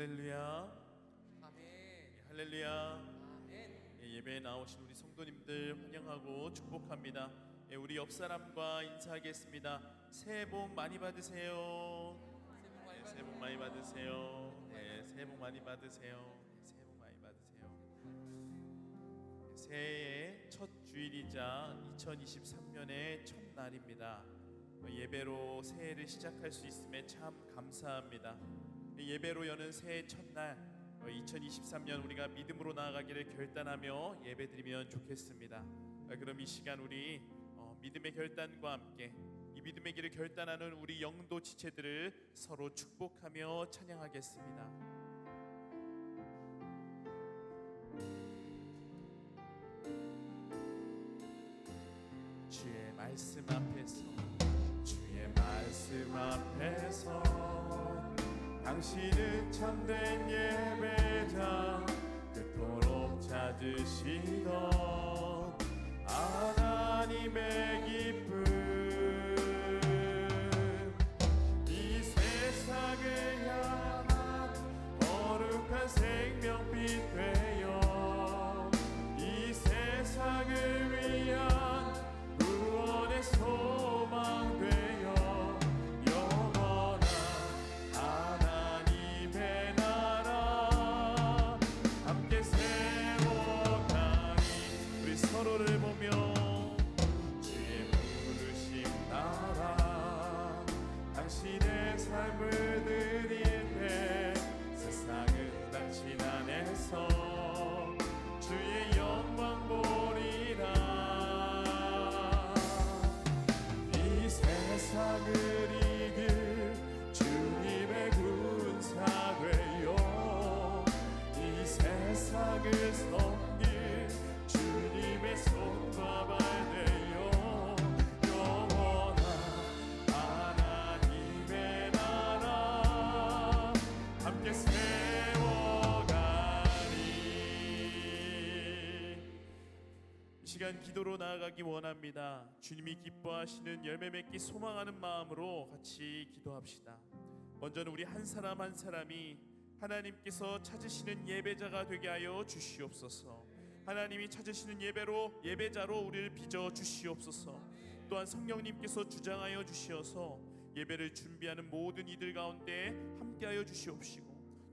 할렐루야. 아멘. 할렐루야. 아멘. 예배에 나오신 우리 성도님들 환영하고 축복합니다. 우리 옆 사람과 인사하겠습니다. 새해 복 많이 받으세요. 새해 복 많이 받으세요. 새해 복 많이 받으세요. 새해 복 많이 받으세요. 새해의 첫 주일이자 2023년의 첫날입니다. 예배로 새해를 시작할 수 있음에 참 감사합니다. 예배로 여는 새해 첫날 2023년 우리가 믿음으로 나아가기를 결단하며 예배드리면 좋겠습니다. 그럼 이 시간 우리 믿음의 결단과 함께 이 믿음의 길을 결단하는 우리 영도 지체들을 서로 축복하며 찬양하겠습니다. 주의 말씀 앞에서 주의 말씀 앞에서 당신은 참된 예배자 그토록 찾으시던 하나님의 기쁨 이 세상을 향한 거룩한 생명빛 되어 이 세상을 위한 구원의 소망 되어 영원한 하나님의 나라 함께 세워가니 우리 서로를 보며 주의 부르심 따라 당신의 삶을 드릴 때 세상은 당신 안에서 주의 영광 보리라. 이 세상을 이길 주님의 군사 되어 이 세상을 섬길 주님의 손과 발 되어 영원한 하나님의 나라 함께 세워가리. 이 시간 기도로 나아가기 원합니다. 주님이 기뻐하시는 열매 맺기 소망하는 마음으로 같이 기도합시다. 먼저는 우리 한 사람 한 사람이 하나님께서 찾으시는 예배자가 되게 하여 주시옵소서. 하나님이 찾으시는 예배자로 우리를 빚어 주시옵소서. 또한 성령님께서 주장하여 주시어서 예배를 준비하는 모든 이들 가운데 함께하여 주시옵시고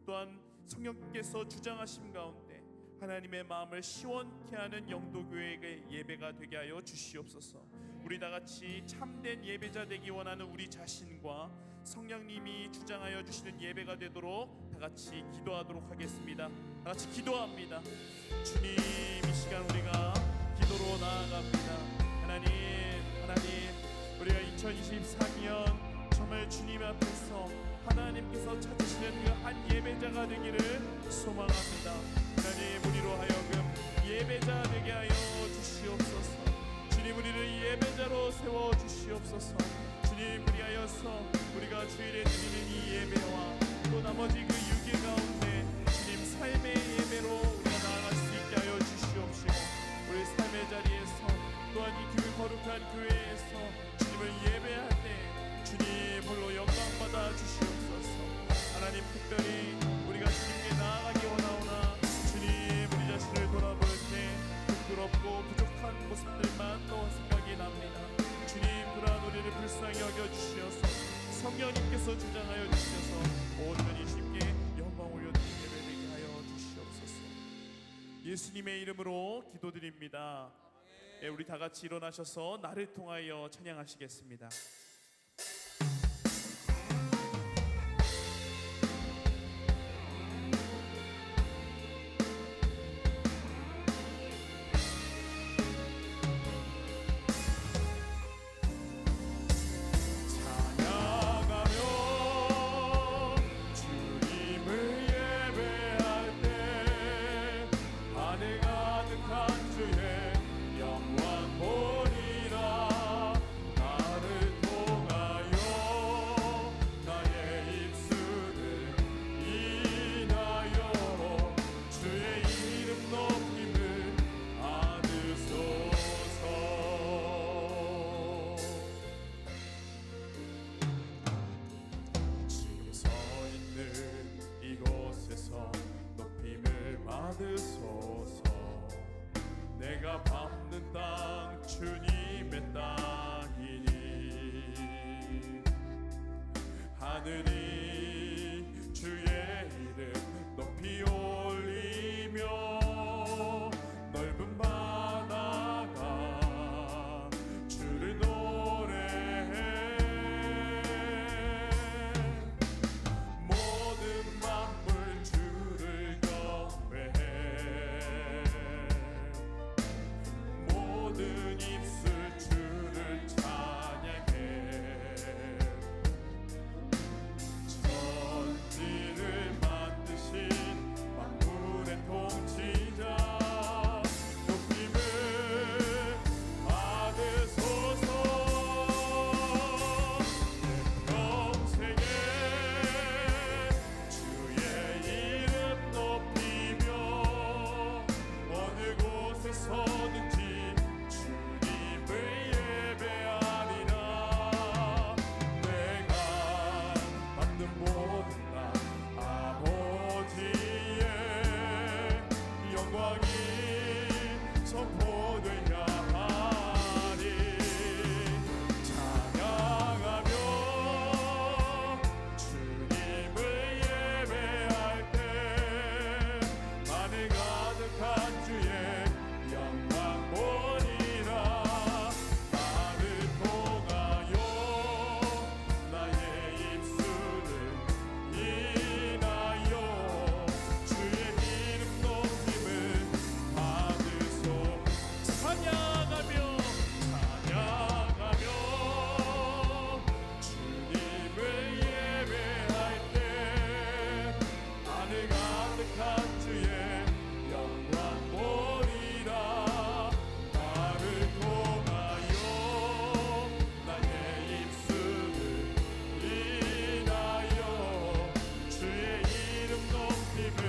또한 성령께서 주장하심 가운데 하나님의 마음을 시원케 하는 영도교회의 예배가 되게 하여 주시옵소서. 우리 다같이 참된 예배자 되기 원하는 우리 자신과 성령님이 주장하여 주시는 예배가 되도록 다같이 기도하도록 하겠습니다. 다같이 기도합니다. 주님, 이 시간 우리가 기도로 나아갑니다. 하나님 우리가 2023년 정말 주님 앞에서 하나님께서 찾으시는 그 한 예배자가 되기를 소망합니다. 하나님, 우리로 하여금 예배자 되게 하여 주시옵소서. 주님, 우리를 예배자로 세워 주시옵소서. 주님, 그리하여서 우리가 주일에 드리는 이 예배와 또 나머지 그 6일 가운데 주님 삶의 예배로 우리가 나아갈 수 있게 하여 주시옵시고 우리 삶의 자리에서 또한 이 거룩한 교회에서 주님을 예배할 때 주님 홀로 영광받아 주시옵소서. 하나님, 특별히 우리가 주님께 나아가기 원하오나 주님 우리 자신을 돌아볼 때 부끄럽고 부족한 모습들만 또 생각이 납니다. 주님, 그러한 우리를 불쌍히 여겨주시어서 성령님께서 주장하여 주시어서 온전히 주님께 영광 올려드리는 예배되게 하여 주시옵소서. 예수님의 이름으로 기도드립니다. 우리 다같이 일어나셔서 나를 통하여 찬양하시겠습니다. 주의 영광 보리라. 나를 하늘이 주의 이름 높이 올리며 넓은 바다가 주를 노래해 모든 만물 주를 경배해 모든 입술 주를 찬양해 천지를 만드신 만물의 통치자 높임을 받으소서 평생에 주의 이름 높이며 어느 곳에 서든지 주님을 예배하리라 내가 받는 모든 나 아버지의 영광이 선포되야 하리 찬양하며 주님을 예배할 때 하늘 가득한 주의 영광 보리라 나를 통하여 나의 입술을 인하여 주의 이름 높임을 받으소 찬양하며 주님을 예배할 때 하늘 가득한 주의 영광 보리라 나를 통하여 나의 입술을 인하여 주의 이름 높임을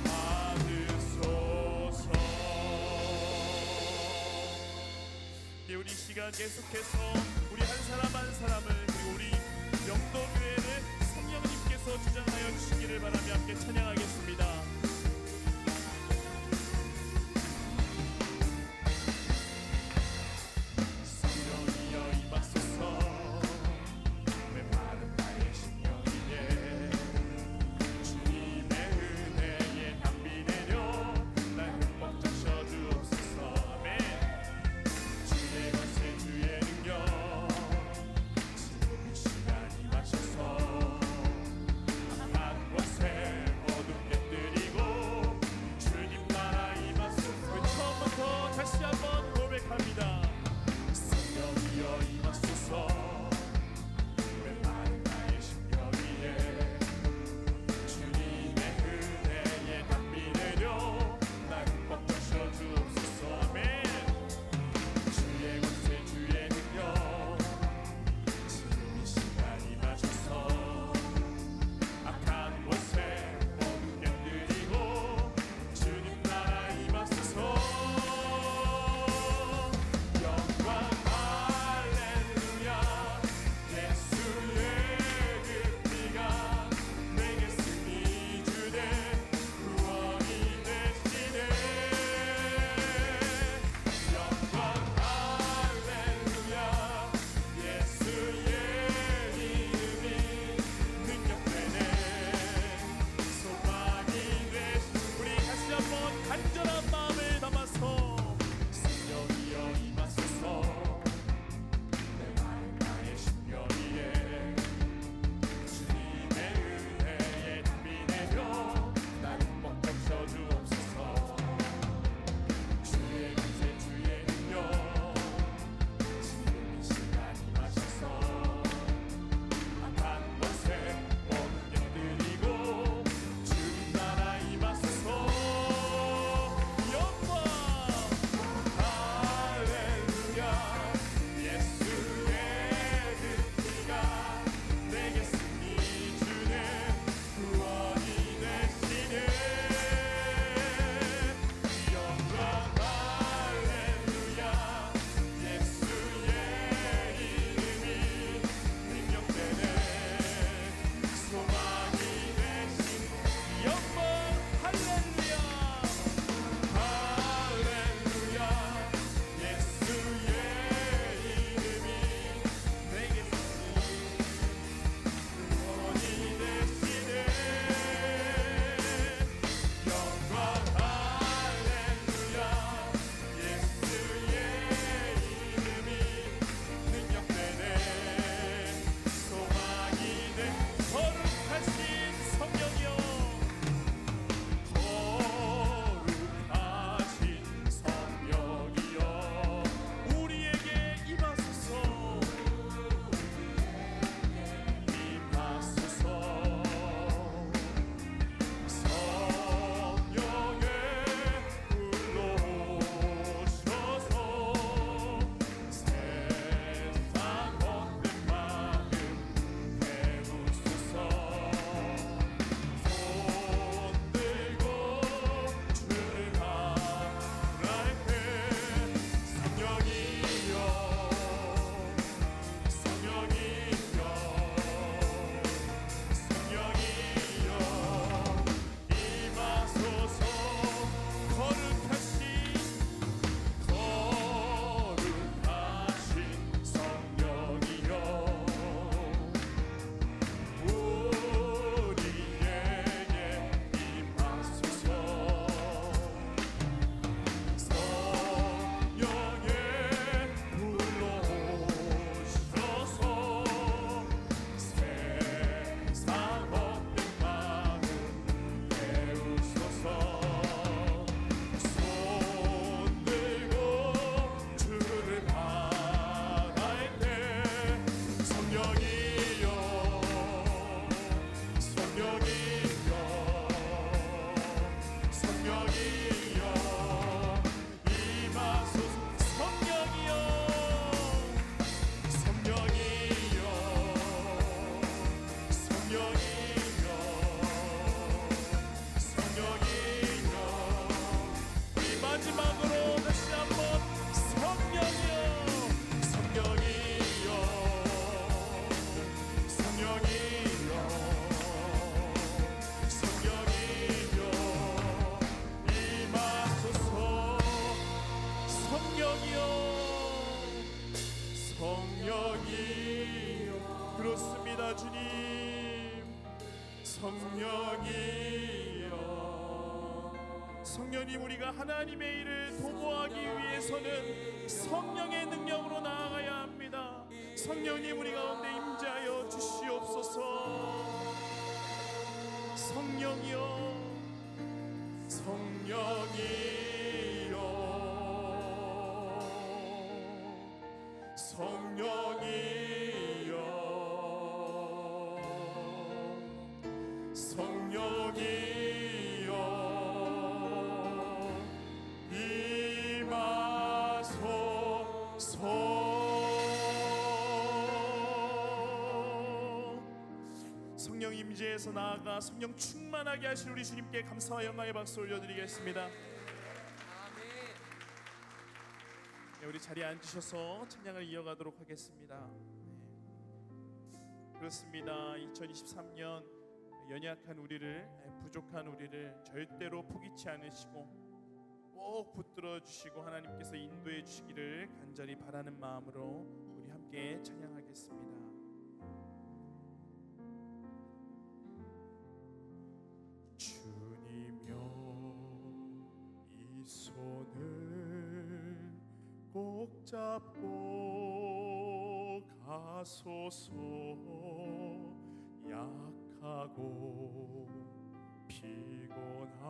받으소서. 네, 우리 시간 계속해서 우리 한 사람 한 사람을 그리고 우리 영도교회를 성령님께서 주장하여 주시기를 바라며 함께 찬양하겠습니다. 성령이여 임하소서 메마른 나의 심령이에 주님의 은혜에 담비 내려 날 흠뻑 적셔 주옵소서 아멘 주의 권세 주의 능력 기도합니다. 주님, 성령님, 우리가 하나님의 일을 도모하기 위해서는 성령의 능력으로 나아가야 합니다. 성령님, 우리 가운데 임재하여 주시옵소서. 성령이여, 성령이여, 임하소서. 성령 임재에서 나아가 성령 충만하게 하실 우리 주님께 감사와 영광의 박수 올려드리겠습니다. 아멘. 네, 우리 자리에 앉으셔서 찬양을 이어가도록 하겠습니다. 그렇습니다. 2023년 연약한 우리를, 부족한 우리를 절대로 포기치 않으시고 꼭 붙들어 주시고 하나님께서 인도해 주시기를 간절히 바라는 마음으로 우리 함께 찬양하겠습니다. 주님여, 이 손을 꼭 잡고 가소서. 약하고 피곤한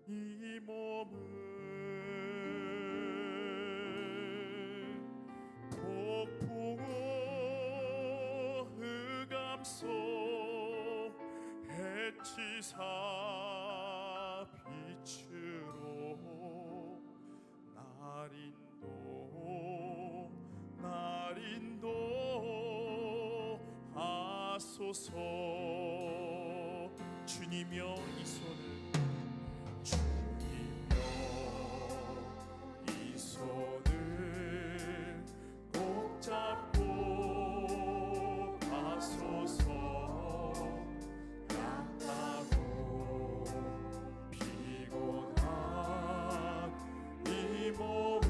이 몸을 폭풍우 흑암속 해치사 빛으로 날인도 하소서. 주님여, 이 손을, 주님여, 이 손을 꼭 잡고 가소서. 약하고 피곤한 이 몸을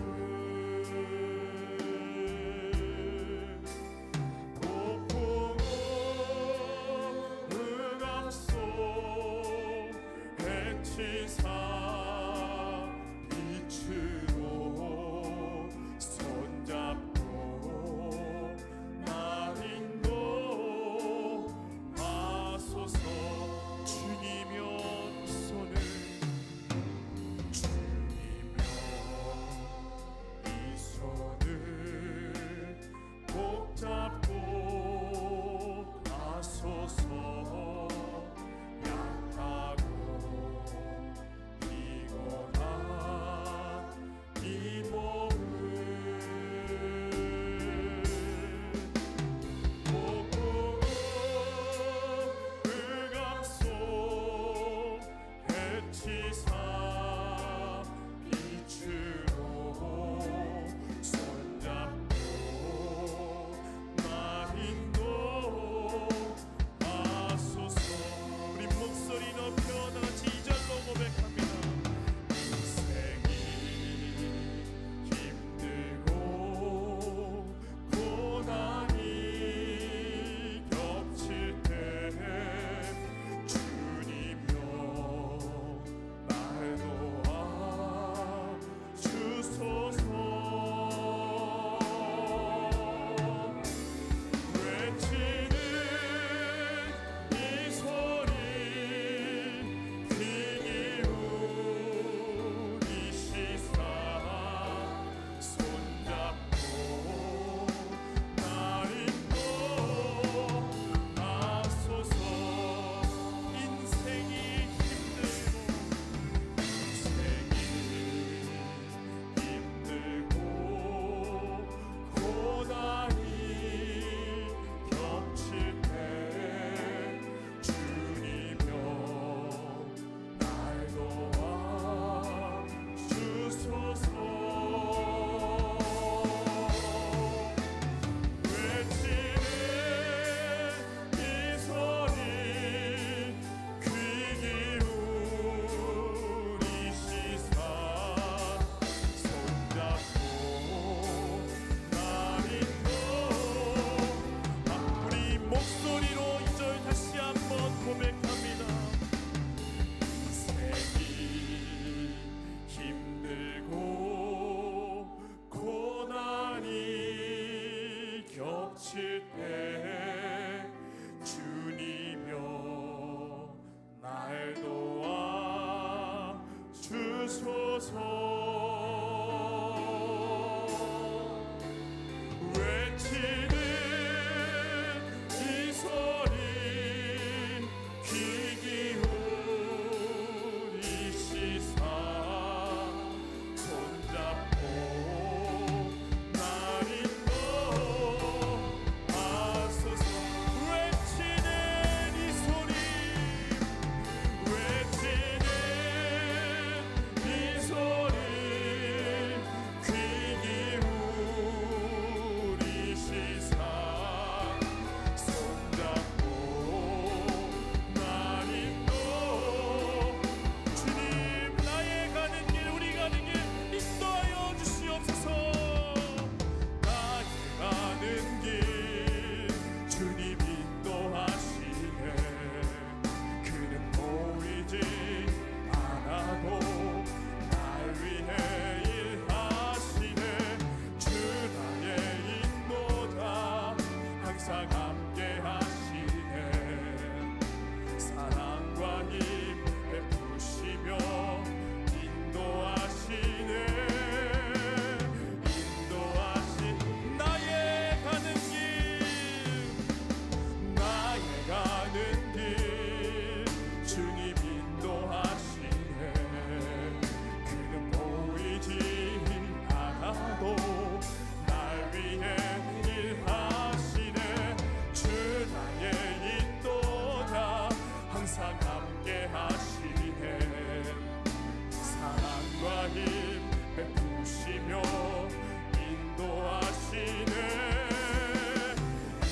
폭풍 흑암속 외치는 이 소리 귀 기울이시사 손잡고 날 인도하소서. 외치는 이 소리 외치는 이 소리 귀 기울이시사 손잡고 날 인도. 주님, 나의 가는 길, 우리 가는 길 인도하여 주시옵소서. 나의 가는 길 주님 인도하시네. 그는 보이지 않아도 날 위해 일하시네. 주 나의 인도자 항상 함께 하시네. 사랑과 힘 베푸시며 인도하시네. 인도하신 나의 가는 길, 나의 가는 길 주님 인도하시네. 그는 보이지 않아도 날 위해 일하시네. 주 나의 인도자 항상 함께 하시네. 사랑과 힘 베푸시며 인도하시네.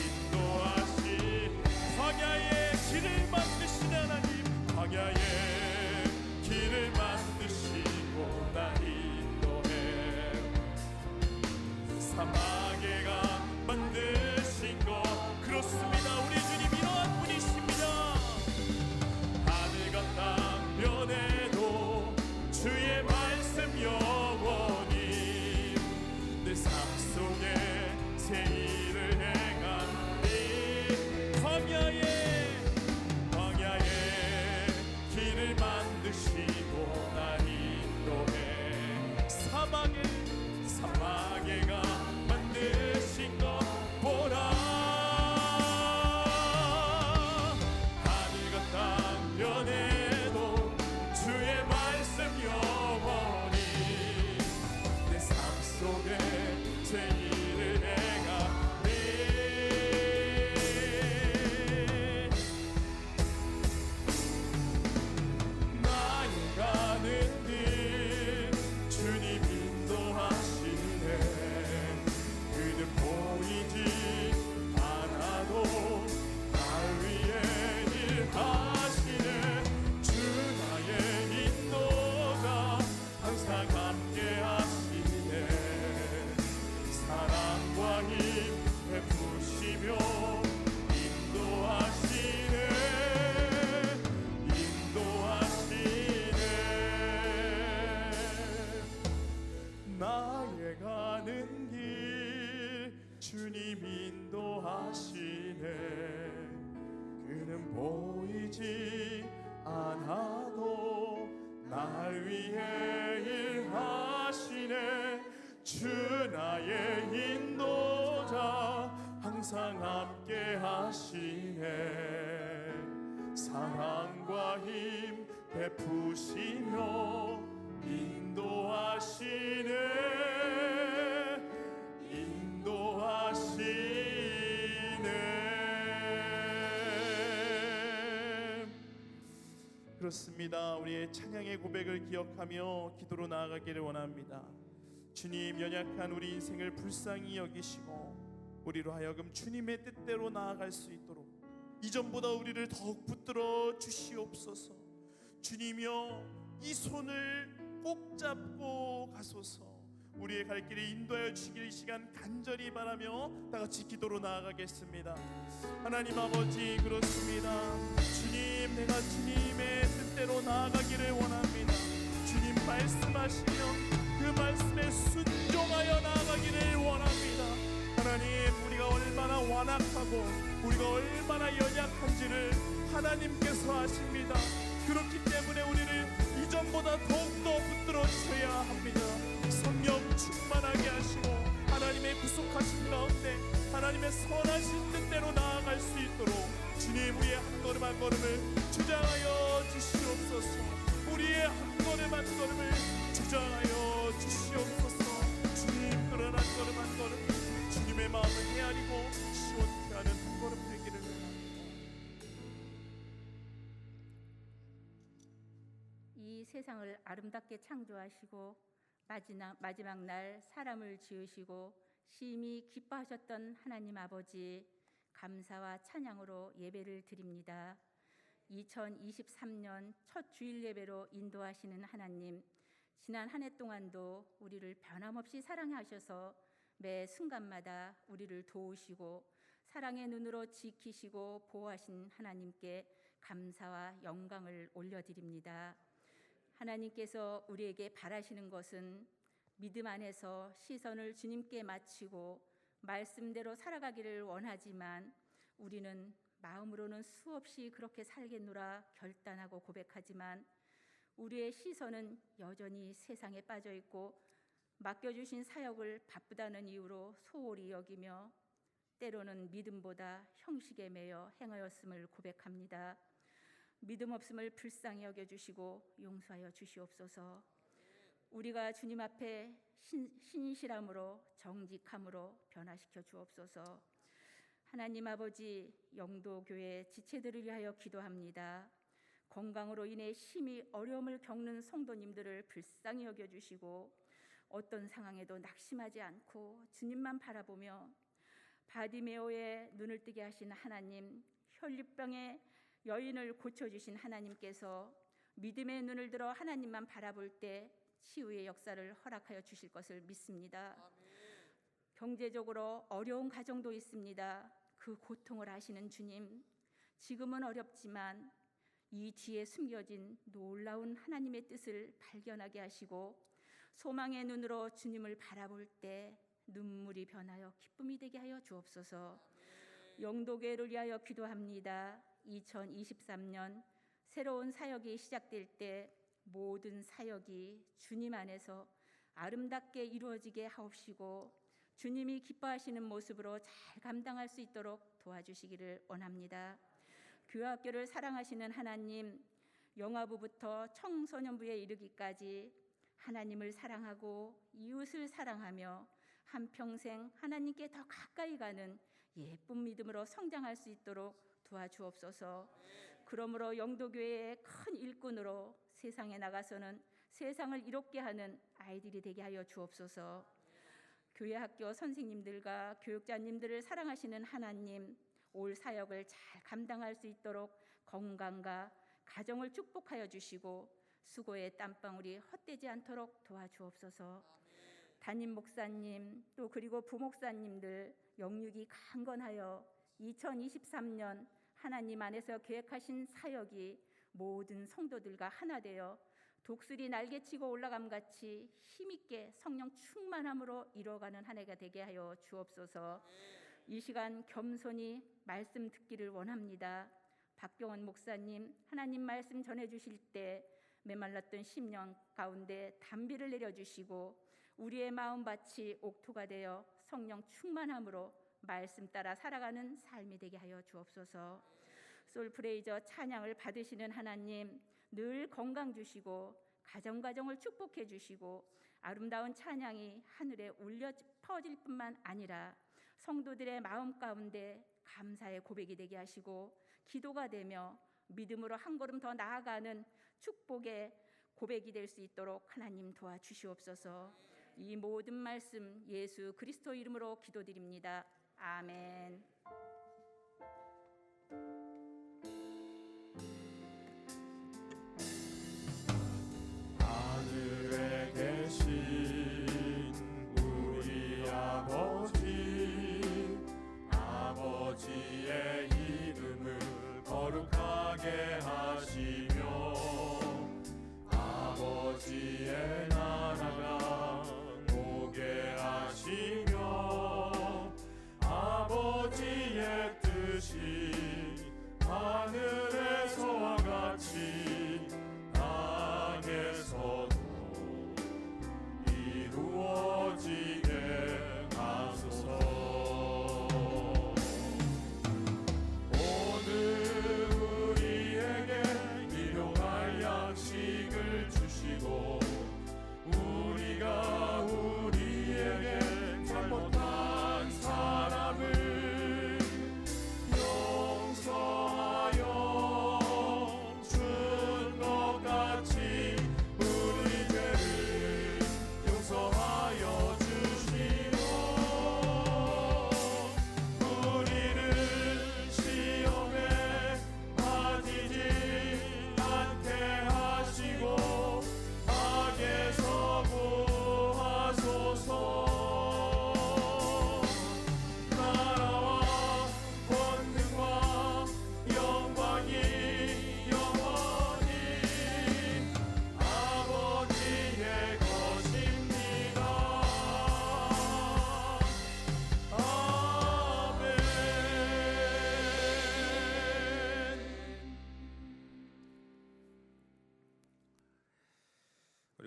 인도하시 광야의 길을 만드시는 하나님, 광야의 길을 만드시고 나 인도해. 사막의 강 만드신 것 그렇습니다. 우리 주님 이러한 분이십니다. 하늘과 땅 변해도 주의 말씀 영원히 내 삶 속에 새 일을 행하니. 광야의 길을 만드시고 날 인도해. 사막의 강 만드신 것 보라. 하늘과 땅 변해도 주의 말씀 영원히 내 삶 속에 새 일을 행하니. 나의 가는 길 주님 인도하시네. 그는 보이지 않아도 날 위해 일하시네. 주 나의 인도자 항상 함께 하시네. 사랑과 힘 베푸시며 인도하시네. 인도하시네. 나의 가는 길 주님 인도하시네. 그는 보이지 않아도 날 위해 일하시네. 주 나의 인도자 항상 함께 하시네. 사랑과 힘 베푸시며 인도하시네. 인도하시네. 그렇습니다. 우리의 찬양의 고백을 기억하며 기도로 나아가기를 원합니다. 주님, 연약한 우리 인생을 불쌍히 여기시고 우리로 하여금 주님의 뜻대로 나아갈 수 있도록 이전보다 우리를 더욱 붙들어 주시옵소서. 주님이여, 이 손을 꼭 잡고 가소서. 우리의 갈 길에 인도하여 주시길 이 시간 간절히 바라며 다같이 기도로 나아가겠습니다. 하나님 아버지, 그렇습니다. 주님, 내가 주님의 뜻대로 나아가기를 원합니다. 주님 말씀하시면 그 말씀에 순종하여 나아가기를 원합니다. 하나님, 우리가 얼마나 완악하고 우리가 얼마나 연약한지를 하나님께서 아십니다. 그렇기 때문에 우리를 이전보다 믿음보다 더욱더 붙들어져야 합니다. 성령 충만하게 하시고 하나님의 구속하신 가운데 하나님의 선하신 뜻대로 나아갈 수 있도록 주님, 우리의 한 걸음 한 걸음을 주장하여 주시옵소서. 우리의 한 걸음 한 걸음을 주장하여 주시옵소서. 주님, 그런 한 걸음 한 걸음 주님의 마음을 헤아리고 시원케 하는 한 걸음 되기를 원합니다. 이 세상을 아름답게 창조하시고 마지막 날 사람을 지으시고 심히 기뻐하셨던 하나님 아버지, 감사와 찬양으로 예배를 드립니다. 2023년 첫 주일 예배로 인도하시는 하나님, 지난 한 해 동안도 우리를 변함없이 사랑하셔서 매 순간마다 우리를 도우시고 사랑의 눈으로 지키시고 보호하신 하나님께 감사와 영광을 올려드립니다. 하나님께서 우리에게 바라시는 것은 믿음 안에서 시선을 주님께 맞추고 말씀대로 살아가기를 원하지만 우리는 마음으로는 수없이 그렇게 살겠노라 결단하고 고백하지만 우리의 시선은 여전히 세상에 빠져 있고 맡겨주신 사역을 바쁘다는 이유로 소홀히 여기며 때로는 믿음보다 형식에 매여 행하였음을 고백합니다. 믿음 없음을 불쌍히 여겨주시고 용서하여 주시옵소서. 우리가 주님 앞에 신실함으로 정직함으로 변화시켜 주옵소서. 하나님 아버지, 영도교회 지체들을 위하여 기도합니다. 건강으로 인해 심히 어려움을 겪는 성도님들을 불쌍히 여겨주시고 어떤 상황에도 낙심하지 않고 주님만 바라보며 바디메오의 눈을 뜨게 하신 하나님, 혈류병의 여인을 고쳐주신 하나님께서 믿음의 눈을 들어 하나님만 바라볼 때 치유의 역사를 허락하여 주실 것을 믿습니다. 경제적으로 어려운 가정도 있습니다. 그 고통을 아시는 주님, 지금은 어렵지만 이 뒤에 숨겨진 놀라운 하나님의 뜻을 발견하게 하시고 소망의 눈으로 주님을 바라볼 때 눈물이 변하여 기쁨이 되게 하여 주옵소서. 영도교회를 위하여 기도합니다. 2023년 새로운 사역이 시작될 때 모든 사역이 주님 안에서 아름답게 이루어지게 하옵시고 주님이 기뻐하시는 모습으로 잘 감당할 수 있도록 도와주시기를 원합니다. 교회학교를 사랑하시는 하나님, 영아부부터 청소년부에 이르기까지 하나님을 사랑하고 이웃을 사랑하며 한평생 하나님께 더 가까이 가는 예쁜 믿음으로 성장할 수 있도록 도와주옵소서. 그러므로 영도교회의 큰 일꾼으로 세상에 나가서는 세상을 이롭게 하는 아이들이 되게 하여 주옵소서. 교회 학교 선생님들과 교육자님들을 사랑하시는 하나님, 올 사역을 잘 감당할 수 있도록 건강과 가정을 축복하여 주시고 수고의 땀방울이 헛되지 않도록 도와주옵소서. 담임 목사님 또 그리고 부목사님들 영육이 강건하여 2023년 하나님 안에서 계획하신 사역이 모든 성도들과 하나 되어 독수리 날개치고 올라감같이 힘있게 성령 충만함으로 이뤄가는 한 해가 되게 하여 주옵소서. 이 시간 겸손히 말씀 듣기를 원합니다. 박경원 목사님, 하나님 말씀 전해주실 때 메말랐던 심령 가운데 단비를 내려주시고 우리의 마음밭이 옥토가 되어 성령 충만함으로 말씀 따라 살아가는 삶이 되게 하여 주옵소서. 솔프레이저 찬양을 받으시는 하나님, 늘 건강 주시고 가정을 축복해 주시고 아름다운 찬양이 하늘에 울려 퍼질 뿐만 아니라 성도들의 마음 가운데 감사의 고백이 되게 하시고 기도가 되며 믿음으로 한 걸음 더 나아가는 축복의 고백이 될 수 있도록 하나님 도와주시옵소서. 이 모든 말씀 예수 그리스도 이름으로 기도드립니다. 아멘. 하늘에 계신 우리 아버지의 이름을 거룩하게 하시며 아버지의 나라가 오게 하시며 아버지의 뜻이 하늘에서와 같이 땅에서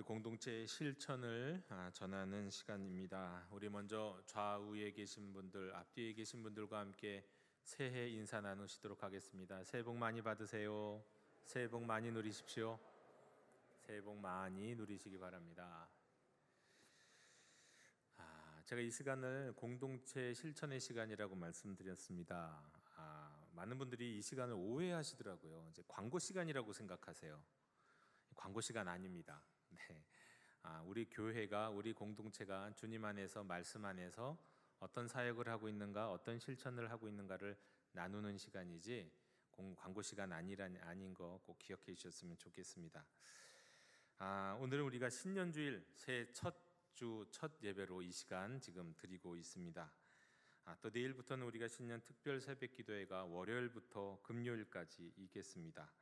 공동체의 실천을 전하는 시간입니다. 우리 먼저 좌우에 계신 분들, 앞뒤에 계신 분들과 함께 새해 인사 나누시도록 하겠습니다. 새해 복 많이 받으세요. 새해 복 많이 누리십시오. 새해 복 많이 누리시기 바랍니다. 제가 이 시간을 공동체 실천의 시간이라고 말씀드렸습니다. 많은 분들이 이 시간을 오해하시더라고요. 이제 광고 시간이라고 생각하세요. 광고 시간 아닙니다. 네. 우리 교회가, 우리 공동체가 주님 안에서, 말씀 안에서 어떤 사역을 하고 있는가, 어떤 실천을 하고 있는가를 나누는 시간이지 광고 시간 아닌 거 꼭 기억해 주셨으면 좋겠습니다. 오늘은 우리가 신년주일 새해 첫 예배로 이 시간 지금 드리고 있습니다. 또 내일부터는 우리가 신년 특별 새벽 기도회가 월요일부터 금요일까지 있겠습니다.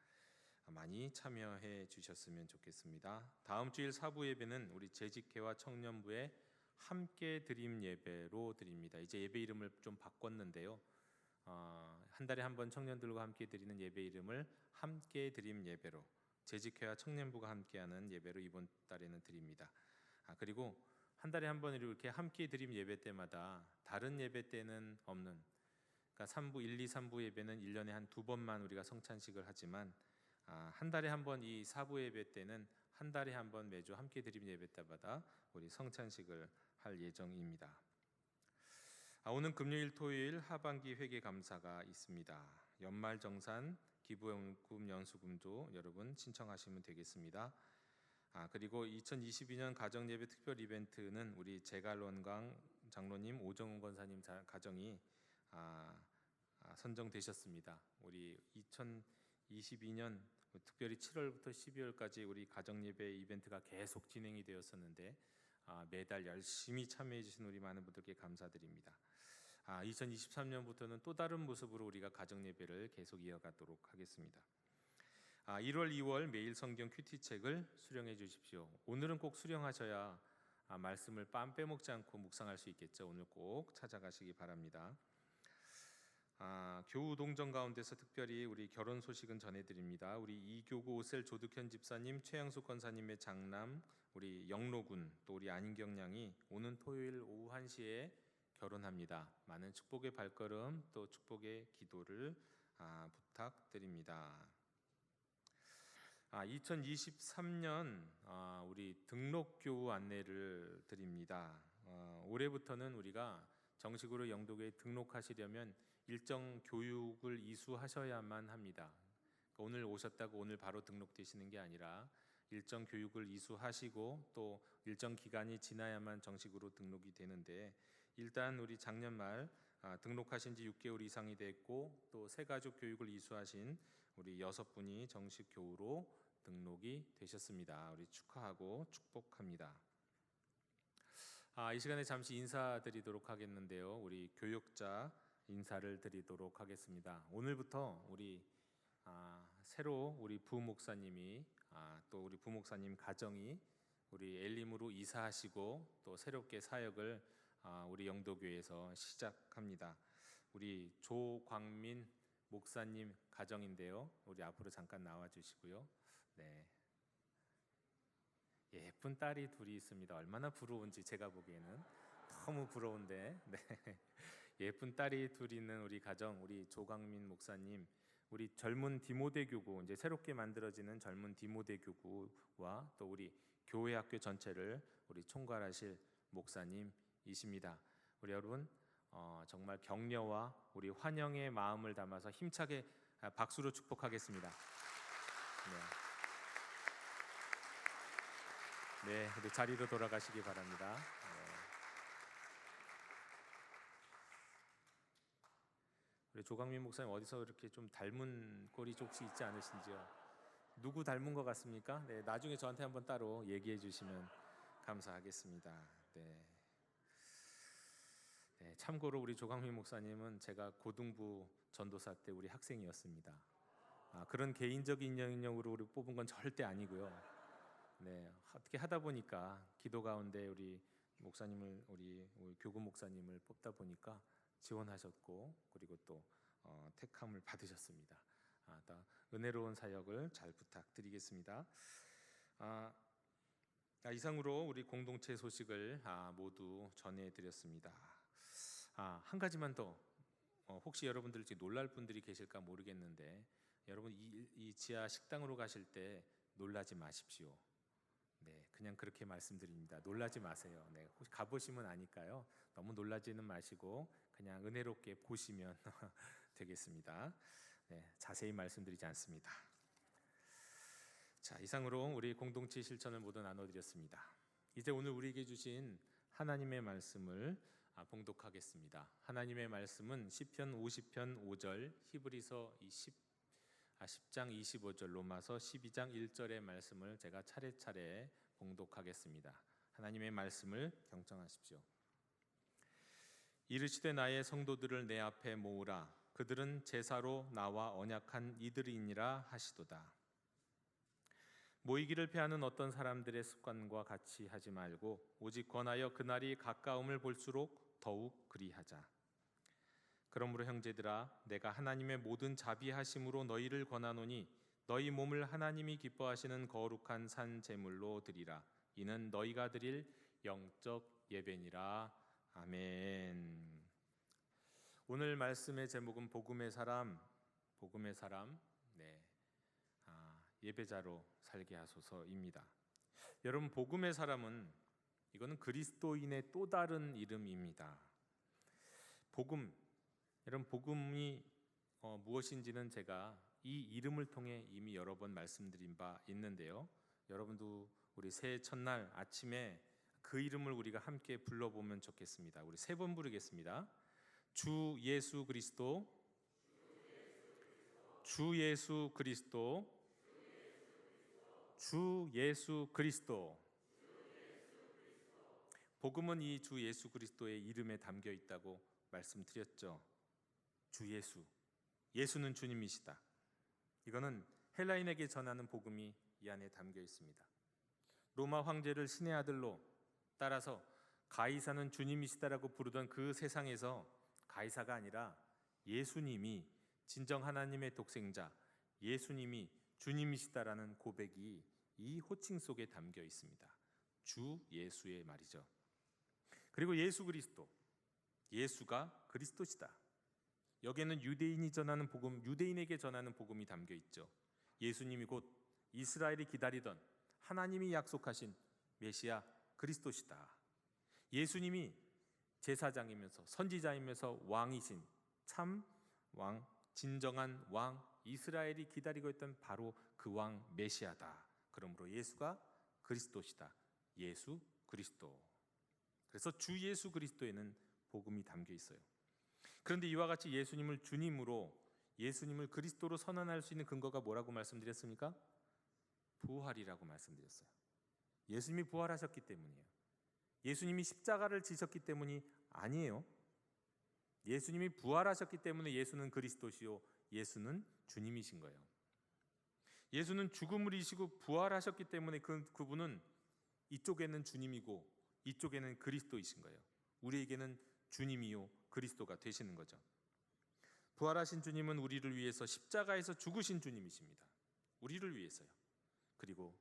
많이 참여해 주셨으면 좋겠습니다. 다음 주일 사부 예배는 우리 재직회와 청년부의 함께 드림 예배로 드립니다. 이제 예배 이름을 좀 바꿨는데요. 한 달에 한 번 청년들과 함께 드리는 예배 이름을 함께 드림 예배로, 재직회와 청년부가 함께하는 예배로 이번 달에는 드립니다. 그리고 한 달에 한 번 이렇게 함께 드림 예배 때마다 다른 예배 때는 없는, 그러니까 3부 1, 2, 3부 예배는 1년에 한 2번만 우리가 성찬식을 하지만 한 달에 한 번 이 사부 예배 때는 한 달에 한 번 매주 함께 드림 예배 때마다 우리 성찬식을 할 예정입니다. 오늘 금요일, 토요일 하반기 회계 감사가 있습니다. 연말 정산, 기부연금 연수금도 여러분 신청하시면 되겠습니다. 그리고 2022년 가정예배 특별 이벤트는 우리 제갈원강 장로님, 오정훈 권사님 가정이 선정되셨습니다. 우리 2022년 특별히 7월부터 12월까지 우리 가정예배 이벤트가 계속 진행이 되었었는데 매달 열심히 참여해 주신 우리 많은 분들께 감사드립니다. 2023년부터는 또 다른 모습으로 우리가 가정예배를 계속 이어가도록 하겠습니다. 1월, 2월 매일 성경 큐티책을 수령해 주십시오. 오늘은 꼭 수령하셔야 말씀을 빰 빼먹지 않고 묵상할 수 있겠죠. 오늘 꼭 찾아가시기 바랍니다. 교우 동정 가운데서 특별히 우리 결혼 소식은 전해드립니다. 우리 이교구 오셀 조득현 집사님, 최양숙 권사님의 장남 우리 영로군, 또 우리 안인경 양이 오는 토요일 오후 1시에 결혼합니다. 많은 축복의 발걸음, 또 축복의 기도를 부탁드립니다. 2023년 우리 등록교우 안내를 드립니다. 올해부터는 우리가 정식으로 영도교에 등록하시려면 일정 교육을 이수하셔야만 합니다. 오늘 오셨다고 오늘 바로 등록되시는 게 아니라 일정 교육을 이수하시고 또 일정 기간이 지나야만 정식으로 등록이 되는데, 일단 우리 작년 말 등록하신 지 6개월 이상이 됐고 또 새가족 교육을 이수하신 우리 6분이 정식 교우로 등록이 되셨습니다. 우리 축하하고 축복합니다. 이 시간에 잠시 인사드리도록 하겠는데요. 우리 교육자 인사를 드리도록 하겠습니다. 오늘부터 우리 새로 우리 부목사님이 또 우리 부목사님 가정이 우리 엘림으로 이사하시고 또 새롭게 사역을 우리 영도교회에서 시작합니다. 우리 조광민 목사님 가정인데요. 우리 앞으로 잠깐 나와 주시고요. 네. 예쁜 딸이 둘이 있습니다. 얼마나 부러운지 제가 보기에는 너무 부러운데. 네. 예쁜 딸이 둘 있는 우리 가정, 우리 조광민 목사님, 우리 젊은 디모데 교구, 이제 새롭게 만들어지는 젊은 디모데 교구와 또 우리 교회 학교 전체를 우리 총괄하실 목사님이십니다. 우리 여러분 정말 격려와 우리 환영의 마음을 담아서 힘차게 박수로 축복하겠습니다. 네, 우리 자리로 돌아가시기 바랍니다. 우리 조광민 목사님 어디서 이렇게 좀 닮은 꼴이 혹시 있지 않으신지요? 누구 닮은 것 같습니까? 네, 나중에 저한테 한번 따로 얘기해 주시면 감사하겠습니다. 네. 참고로 우리 조광민 목사님은 제가 고등부 전도사 때 우리 학생이었습니다. 그런 개인적인 인연으로 우리 뽑은 건 절대 아니고요. 네, 어떻게 하다 보니까 기도 가운데 우리 목사님을 우리 교구 목사님을 뽑다 보니까 지원하셨고 그리고 또 택함을 받으셨습니다. 더 은혜로운 사역을 잘 부탁드리겠습니다. 이상으로 우리 공동체 소식을 모두 전해드렸습니다. 한 가지만 더, 혹시 여러분들 지금 놀랄 분들이 계실까 모르겠는데, 여러분 이 지하 식당으로 가실 때 놀라지 마십시오. 네, 그냥 그렇게 말씀드립니다. 놀라지 마세요. 네, 혹시 가보시면 아니까요. 너무 놀라지는 마시고 그냥 은혜롭게 보시면 되겠습니다. 네, 자세히 말씀드리지 않습니다. 자, 이상으로 우리 공동체 실천을 모두 나눠드렸습니다. 이제 오늘 우리에게 주신 하나님의 말씀을 봉독하겠습니다. 하나님의 말씀은 시편 50편 5절, 히브리서 10장 25절, 로마서 12장 1절의 말씀을 제가 차례차례 봉독하겠습니다. 하나님의 말씀을 경청하십시오. 이르시되 나의 성도들을 내 앞에 모으라. 그들은 제사로 나와 언약한 이들이니라 하시도다. 모이기를 패하는 어떤 사람들의 습관과 같이 하지 말고 오직 권하여 그날이 가까움을 볼수록 더욱 그리하자. 그러므로 형제들아, 내가 하나님의 모든 자비하심으로 너희를 권하노니 너희 몸을 하나님이 기뻐하시는 거룩한 산 제물로 드리라. 이는 너희가 드릴 영적 예배니라. 아멘. 오늘 말씀의 제목은 복음의 사람. 네, 예배자로 살게 하소서입니다. 여러분, 복음의 사람은 이거는 그리스도인의 또 다른 이름입니다. 여러분, 복음이 무엇인지는 제가 이 이름을 통해 이미 여러 번 말씀드린 바 있는데요. 여러분도 우리 새해 첫날 아침에 그 이름을 우리가 함께 불러보면 좋겠습니다. 우리 세 번 부르겠습니다. 주 예수 그리스도, 주 예수 그리스도, 주 예수 그리스도. 복음은 이 주 예수 그리스도의 이름에 담겨 있다고 말씀드렸죠. 주 예수, 예수는 주님이시다. 이거는 헬라인에게 전하는 복음이 이 안에 담겨 있습니다. 로마 황제를 신의 아들로, 따라서 가이사는 주님이시다라고 부르던 그 세상에서 가이사가 아니라 예수님이 진정 하나님의 독생자, 예수님이 주님이시다라는 고백이 이 호칭 속에 담겨 있습니다. 주 예수의 말이죠. 그리고 예수 그리스도, 예수가 그리스도시다. 여기에는 유대인이 전하는 복음, 유대인에게 전하는 복음이 담겨 있죠. 예수님이 곧 이스라엘이 기다리던 하나님이 약속하신 메시아 그리스도시다. 예수님이 제사장이면서 선지자이면서 왕이신 참 왕, 진정한 왕, 이스라엘이 기다리고 있던 바로 그 왕 메시아다. 그러므로 예수가 그리스도시다. 예수 그리스도. 그래서 주 예수 그리스도에는 복음이 담겨 있어요. 그런데 이와 같이 예수님을 주님으로, 예수님을 그리스도로 선언할 수 있는 근거가 뭐라고 말씀드렸습니까? 부활이라고 말씀드렸어요. 예수님이 부활하셨기 때문이에요. 예수님이 십자가를 지셨기 때문이 아니에요. 예수님이 부활하셨기 때문에 예수는 그리스도시요, 예수는 주님이신 거예요. 예수는 죽음을 이기시고 부활하셨기 때문에 그분은 이쪽에는 주님이고 이쪽에는 그리스도이신 거예요. 우리에게는 주님이요 그리스도가 되시는 거죠. 부활하신 주님은 우리를 위해서 십자가에서 죽으신 주님이십니다. 우리를 위해서요. 그리고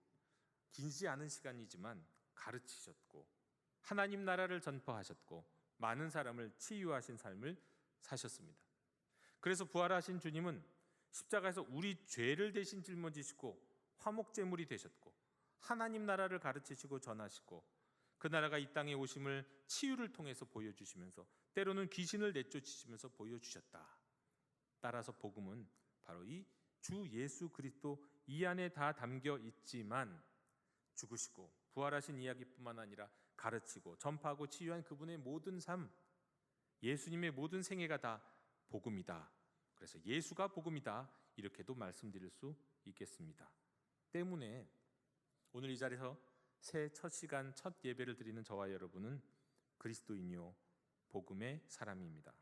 길지 않은 시간이지만 가르치셨고 하나님 나라를 전파하셨고 많은 사람을 치유하신 삶을 사셨습니다. 그래서 부활하신 주님은 십자가에서 우리 죄를 대신 짊어지시고 화목제물이 되셨고 하나님 나라를 가르치시고 전하시고 그 나라가 이 땅에 오심을 치유를 통해서 보여주시면서 때로는 귀신을 내쫓으시면서 보여주셨다. 따라서 복음은 바로 이 주 예수 그리스도 이 안에 다 담겨 있지만 죽으시고 부활하신 이야기뿐만 아니라 가르치고 전파하고 치유한 그분의 모든 삶, 예수님의 모든 생애가 다 복음이다. 그래서 예수가 복음이다. 이렇게도 말씀드릴 수 있겠습니다. 때문에 오늘 이 자리에서 새해 첫 시간, 첫 예배를 드리는 저와 여러분은 그리스도인이요 복음의 사람입니다.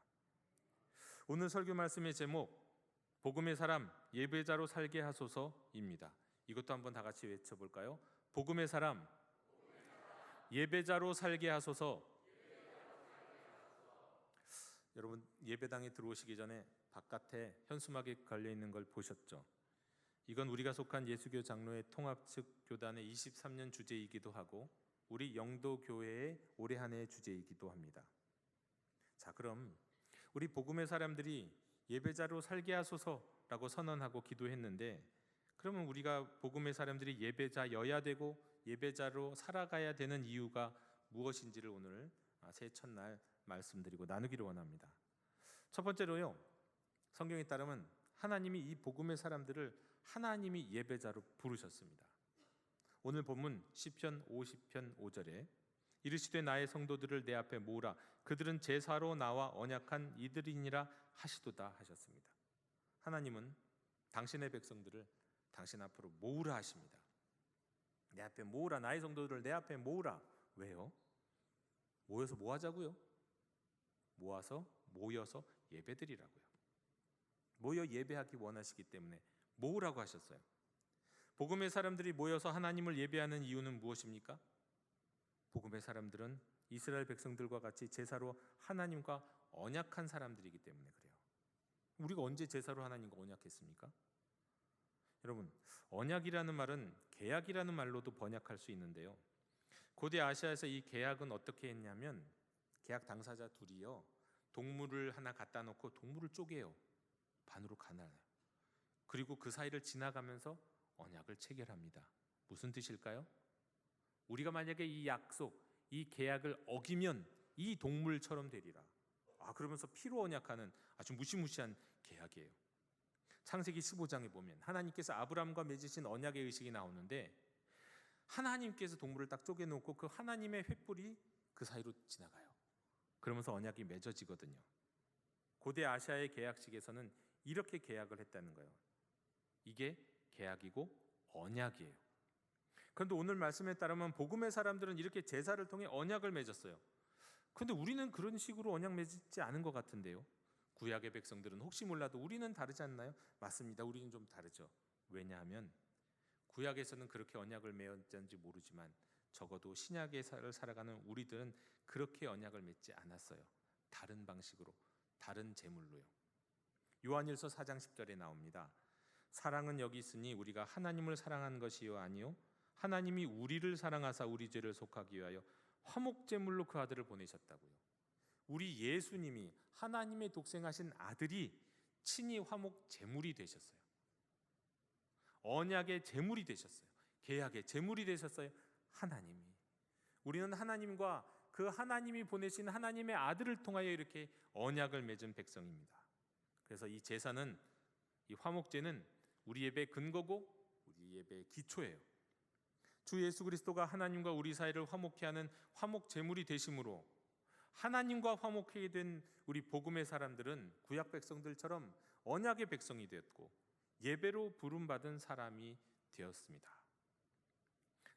오늘 설교 말씀의 제목, 복음의 사람, 예배자로 살게 하소서입니다. 이것도 한번 다 같이 외쳐볼까요? 복음의 사람, 예배자로 살게 하소서. 여러분, 예배당에 들어오시기 전에 바깥에 현수막이 걸려 있는 걸 보셨죠? 이건 우리가 속한 예수교 장로회 통합 측 교단의 23년 주제이기도 하고 우리 영도 교회의 올해 한 해의 주제이기도 합니다. 자, 그럼 우리 복음의 사람들이 예배자로 살게 하소서라고 선언하고 기도했는데, 그러면 우리가 복음의 사람들이 예배자여야 되고 예배자로 살아가야 되는 이유가 무엇인지를 오늘 새해 첫날 말씀드리고 나누기를 원합니다. 첫 번째로요, 성경에 따르면 하나님이 이 복음의 사람들을 하나님이 예배자로 부르셨습니다. 오늘 본문 시편 50편 5절에 이르시되 나의 성도들을 내 앞에 모으라 그들은 제사로 나와 언약한 이들이니라 하시도다 하셨습니다. 하나님은 당신의 백성들을 당신 앞으로 모으라 하십니다. 내 앞에 모으라, 나의 성도들을 내 앞에 모으라. 왜요? 모여서 뭐 하자고요? 모여서 예배드리라고요. 모여 예배하기 원하시기 때문에 모으라고 하셨어요. 복음의 사람들이 모여서 하나님을 예배하는 이유는 무엇입니까? 복음의 사람들은 이스라엘 백성들과 같이 제사로 하나님과 언약한 사람들이기 때문에 그래요. 우리가 언제 제사로 하나님과 언약했습니까? 여러분, 언약이라는 말은 계약이라는 말로도 번역할 수 있는데요. 고대 아시아에서 이 계약은 어떻게 했냐면 계약 당사자 둘이요, 동물을 하나 갖다 놓고 동물을 쪼개요. 반으로 가나요. 그리고 그 사이를 지나가면서 언약을 체결합니다. 무슨 뜻일까요? 우리가 만약에 이 약속, 이 계약을 어기면 이 동물처럼 되리라. 그러면서 피로 언약하는 아주 무시무시한 계약이에요. 창세기 15장에 보면 하나님께서 아브라함과 맺으신 언약의 의식이 나오는데, 하나님께서 동물을 딱 쪼개놓고 그 하나님의 횃불이 그 사이로 지나가요. 그러면서 언약이 맺어지거든요. 고대 아시아의 계약식에서는 이렇게 계약을 했다는 거예요. 이게 계약이고 언약이에요. 그런데 오늘 말씀에 따르면 복음의 사람들은 이렇게 제사를 통해 언약을 맺었어요. 그런데 우리는 그런 식으로 언약 맺지 않은 것 같은데요. 구약의 백성들은 혹시 몰라도 우리는 다르지 않나요? 맞습니다. 우리는 좀 다르죠. 왜냐하면 구약에서는 그렇게 언약을 맺었는지 모르지만 적어도 신약의 삶을 살아가는 우리들은 그렇게 언약을 맺지 않았어요. 다른 방식으로, 다른 제물로요. 요한일서 4장 10절에 나옵니다. 사랑은 여기 있으니 우리가 하나님을 사랑한 것이요 아니요 하나님이 우리를 사랑하사 우리 죄를 속하기 위하여 화목제물로 그 아들을 보내셨다고요. 우리 예수님이 하나님의 독생하신 아들이 친히 화목제물이 되셨어요. 언약의 제물이 되셨어요. 계약의 제물이 되셨어요. 하나님이. 우리는 하나님과 그 하나님이 보내신 하나님의 아들을 통하여 이렇게 언약을 맺은 백성입니다. 그래서 이 제사는, 이 화목제는 우리 예배의 근거고 우리 예배의 기초예요. 주 예수 그리스도가 하나님과 우리 사이를 화목케 하는 화목 제물이 되심으로 하나님과 화목하게 된 우리 복음의 사람들은 구약 백성들처럼 언약의 백성이 되었고 예배로 부름받은 사람이 되었습니다.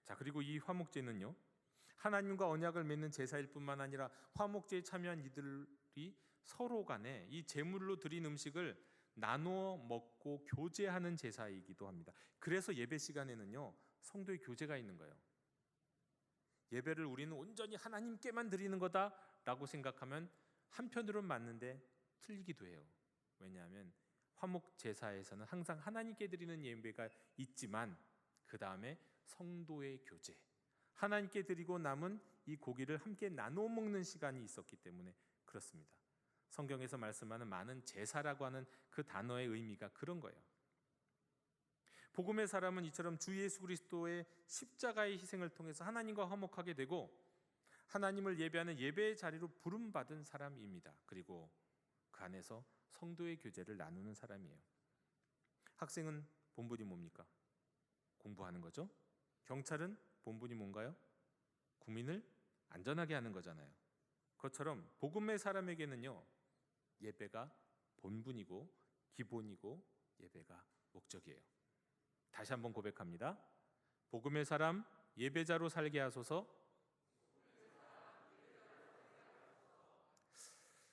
자, 그리고 이 화목제는요, 하나님과 언약을 맺는 제사일 뿐만 아니라 화목제에 참여한 이들이 서로 간에 이 제물로 드린 음식을 나누어 먹고 교제하는 제사이기도 합니다. 그래서 예배 시간에는요, 성도의 교제가 있는 거예요. 예배를 우리는 온전히 하나님께만 드리는 거다라고 생각하면 한편으로는 맞는데 틀리기도 해요. 왜냐하면 화목 제사에서는 항상 하나님께 드리는 예배가 있지만 그 다음에 성도의 교제, 하나님께 드리고 남은 이 고기를 함께 나눠 먹는 시간이 있었기 때문에 그렇습니다. 성경에서 말씀하는 많은 제사라고 하는 그 단어의 의미가 그런 거예요. 복음의 사람은 이처럼 주 예수 그리스도의 십자가의 희생을 통해서 하나님과 화목하게 되고 하나님을 예배하는 예배의 자리로 부름받은 사람입니다. 그리고 그 안에서 성도의 교제를 나누는 사람이에요. 학생은 본분이 뭡니까? 공부하는 거죠. 경찰은 본분이 뭔가요? 국민을 안전하게 하는 거잖아요. 그것처럼 복음의 사람에게는요, 예배가 본분이고 기본이고 예배가 목적이에요. 다시 한번 고백합니다. 복음의 사람 예배자로 살게 하소서.